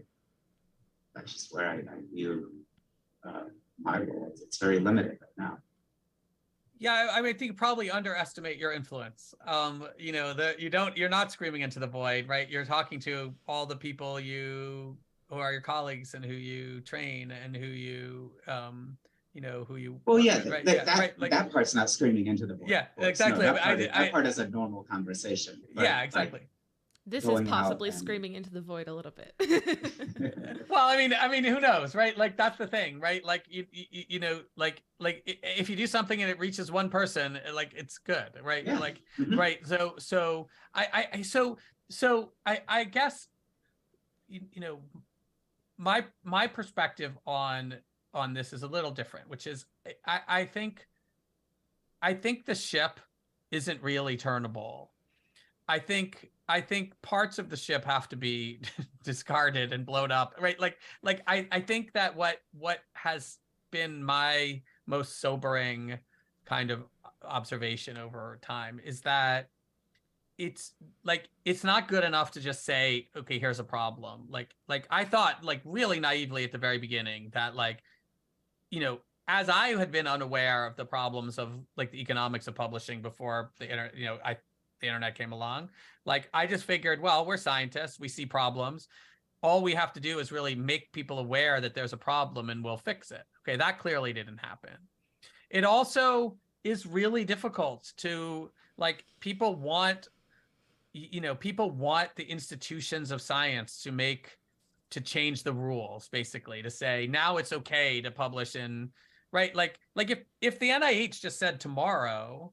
view my role. It's very limited right now. Yeah, I think you probably underestimate your influence. You're not screaming into the void, right? You're talking to all the people who are your colleagues and who you train and who you, who you. Well, yeah, with, right? That part's not screaming into the void. Yeah, exactly. No, that part is a normal conversation. Yeah, exactly. This is possibly screaming into the void a little bit. Well, who knows, right? Like, that's the thing, right? Like, like if you do something and it reaches one person, like, it's good, right? Yeah. Like, right. So I guess, my perspective on this is a little different, which is I think the ship isn't really turnable. I think parts of the ship have to be discarded and blown up, right? I think that what has been my most sobering kind of observation over time is that it's not good enough to just say, okay, here's a problem. I thought, like, really naively at the very beginning that, like, as I had been unaware of the problems of, like, the economics of publishing before the internet, the internet came along, like, I just figured, well, we're scientists, we see problems. All we have to do is really make people aware that there's a problem and we'll fix it. Okay, that clearly didn't happen. It also is really difficult to, like, people want the institutions of science to change the rules, basically, to say now it's okay to publish in, right? Like if the NIH just said tomorrow,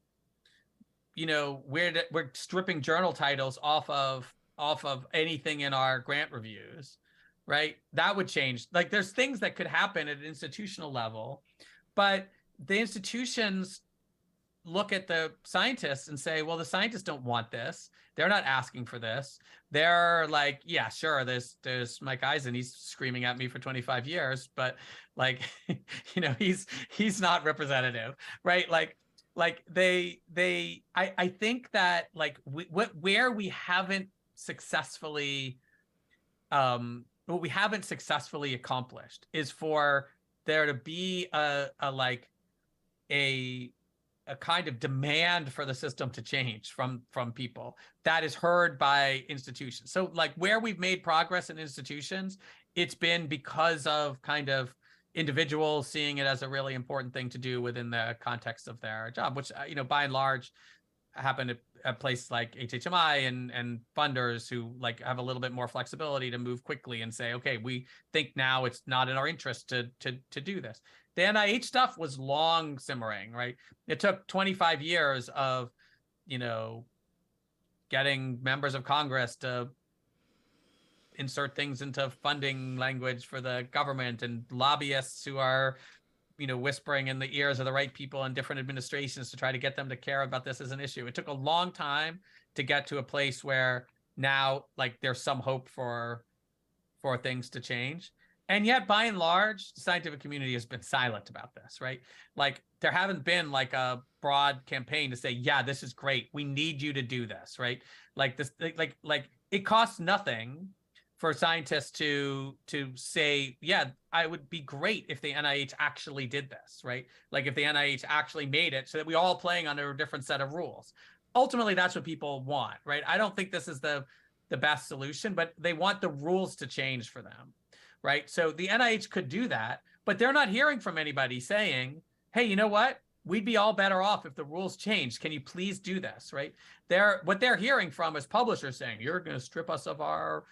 we're stripping journal titles off of anything in our grant reviews, right? That would change. Like, there's things that could happen at an institutional level, but the institutions look at the scientists and say, well, the scientists don't want this. They're not asking for this. They're like, yeah, sure, there's Mike Eisen. He's screaming at me for 25 years, but, like, he's not representative, right? I think that, like, where we haven't successfully, what we haven't successfully accomplished is for there to be a kind of demand for the system to change from people that is heard by institutions. So, like, where we've made progress in institutions, it's been because of kind of individuals seeing it as a really important thing to do within the context of their job, which, by and large happen at a place like HHMI and funders who, like, have a little bit more flexibility to move quickly and say, okay, we think now it's not in our interest to do this. The NIH stuff was long simmering, right? It took 25 years of, getting members of Congress to insert things into funding language for the government, and lobbyists who are, whispering in the ears of the right people in different administrations to try to get them to care about this as an issue. It took a long time to get to a place where now, like, there's some hope for things to change. And yet, by and large, the scientific community has been silent about this, right? Like, there haven't been, like, a broad campaign to say, yeah, this is great, we need you to do this, right? Like, this, like it costs nothing for scientists to say, yeah, I would be great if the NIH actually did this, right? Like, if the NIH actually made it so that we all playing under a different set of rules. Ultimately, that's what people want, right? I don't think this is the best solution, but they want the rules to change for them, right? So the NIH could do that, but they're not hearing from anybody saying, hey, you know what? We'd be all better off if the rules changed. Can you please do this, right? What they're hearing from is publishers saying, you're going to strip us of our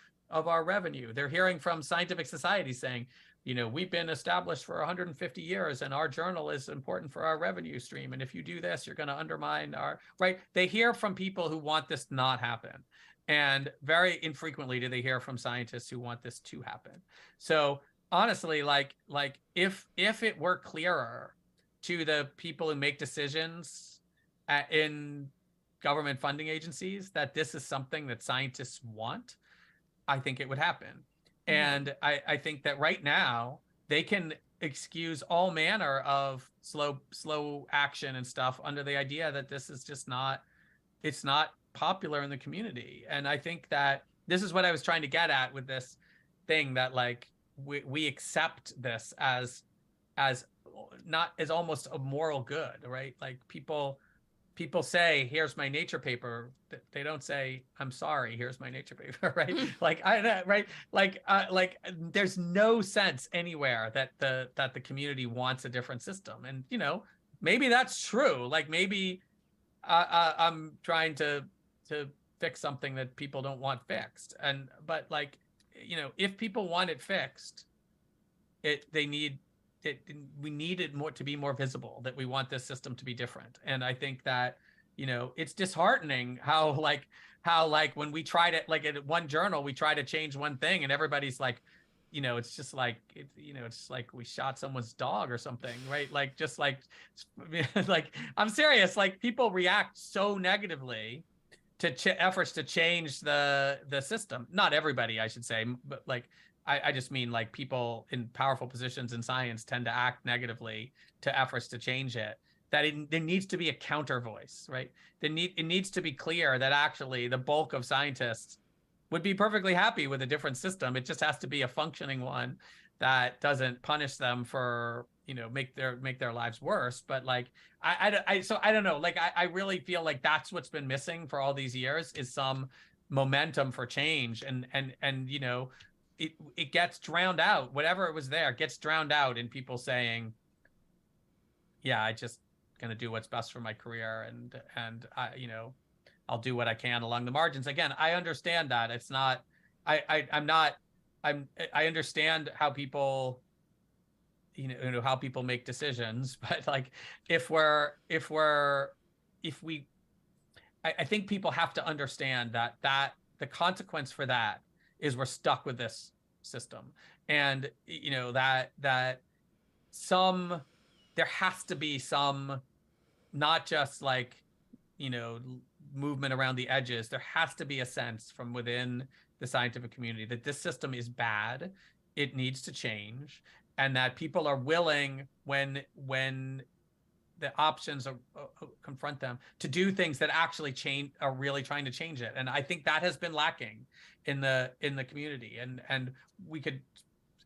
revenue. They're hearing from scientific societies saying, we've been established for 150 years and our journal is important for our revenue stream. And if you do this, you're going to undermine our, right? They hear from people who want this to not happen. And very infrequently do they hear from scientists who want this to happen. So honestly, like if it were clearer to the people who make decisions in government funding agencies that this is something that scientists want, I think it would happen. Mm-hmm. And I think that right now they can excuse all manner of slow action and stuff under the idea that this is just it's not popular in the community. And I think that this is what I was trying to get at with this thing, that, like, we accept this as not as almost a moral good, right? Like, people say, here's my Nature paper. They don't say, I'm sorry, here's my Nature paper, right? Like, there's no sense anywhere that the community wants a different system. And, maybe that's true. Like, maybe I'm trying to fix something that people don't want fixed. But like, if people want it fixed, we need it more to be more visible, that we want this system to be different. And I think that, it's disheartening how when we try to, like, at one journal, we try to change one thing and everybody's like, it's just like, it's like we shot someone's dog or something, right? Like, just like I'm serious, like, people react so negatively efforts to change the system. Not everybody, I should say, but like I just mean like people in powerful positions in science tend to act negatively to efforts to change it. That there needs to be a counter voice, right? It needs to be clear that actually the bulk of scientists would be perfectly happy with a different system. It just has to be a functioning one that doesn't punish them for, make their lives worse. But like so I don't know, like I really feel like that's what's been missing for all these years, is some momentum for change, and it gets drowned out. Whatever it was there gets drowned out in people saying, yeah, I just gonna do what's best for my career, and I, I'll do what I can along the margins. Again, I understand that it's not, I understand how people, how people make decisions, but like, I think people have to understand that the consequence for that is we're stuck with this system. And, that there has to be some, not just like, movement around the edges. There has to be a sense from within the scientific community that this system is bad, it needs to change, and that people are willing, when the options confront them, to do things that actually are really trying to change it. And I think that has been lacking in the community. And we could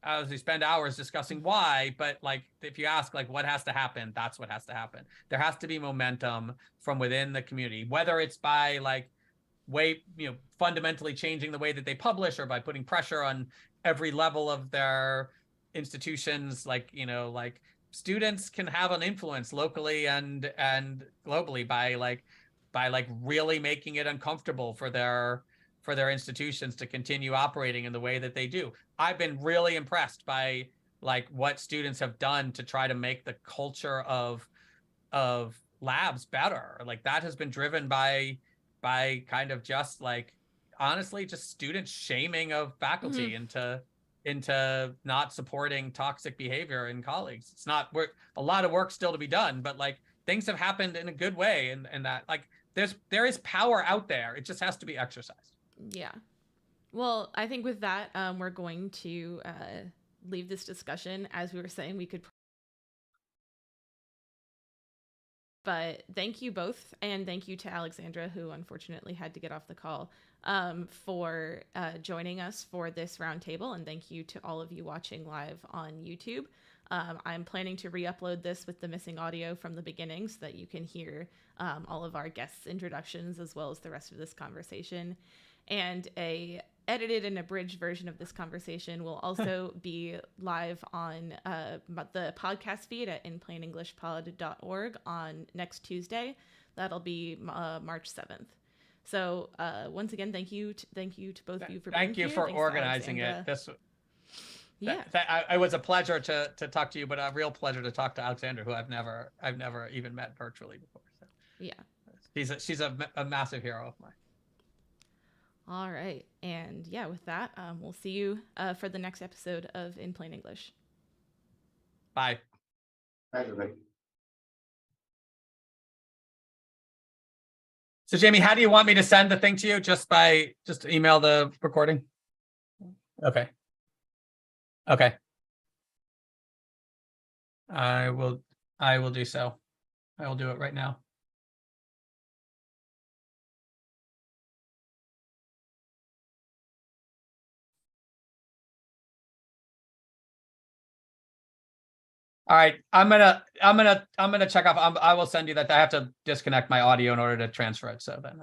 obviously spend hours discussing why, but like, if you ask like what has to happen, that's what has to happen. There has to be momentum from within the community, whether it's by like fundamentally changing the way that they publish, or by putting pressure on every level of their institutions. Like, like students can have an influence locally and globally by really making it uncomfortable for their institutions to continue operating in the way that they do. I've been really impressed by like what students have done to try to make the culture of labs better. Like that has been driven by kind of just like, honestly, just student shaming of faculty into not supporting toxic behavior in colleagues. It's not a lot of work still to be done, but like things have happened in a good way, and that like there is power out there. It just has to be exercised. Yeah. Well, I think with that, we're going to leave this discussion. As we were saying, we could. But thank you both, and thank you to Alexandra, who unfortunately had to get off the call, for joining us for this roundtable, and thank you to all of you watching live on YouTube. I'm planning to re-upload this with the missing audio from the beginning so that you can hear all of our guests' introductions as well as the rest of this conversation. And a edited and abridged version of this conversation will also be live on the podcast feed at inplainenglishpod.org on next Tuesday. That'll be March 7th. So once again, thank you to both of you for being here. Thank you for organizing it. It was a pleasure to talk to you, but a real pleasure to talk to Alexandra, who I've never even met virtually before. So yeah, she's a massive hero of mine. All right. And yeah, with that, we'll see you for the next episode of In Plain English. Bye. Bye, everybody. So Jamie, how do you want me to send the thing to you? Just email the recording? Okay. I will do so. I will do it right now. All right, I'm gonna check off. I will send you that. I have to disconnect my audio in order to transfer it. So then.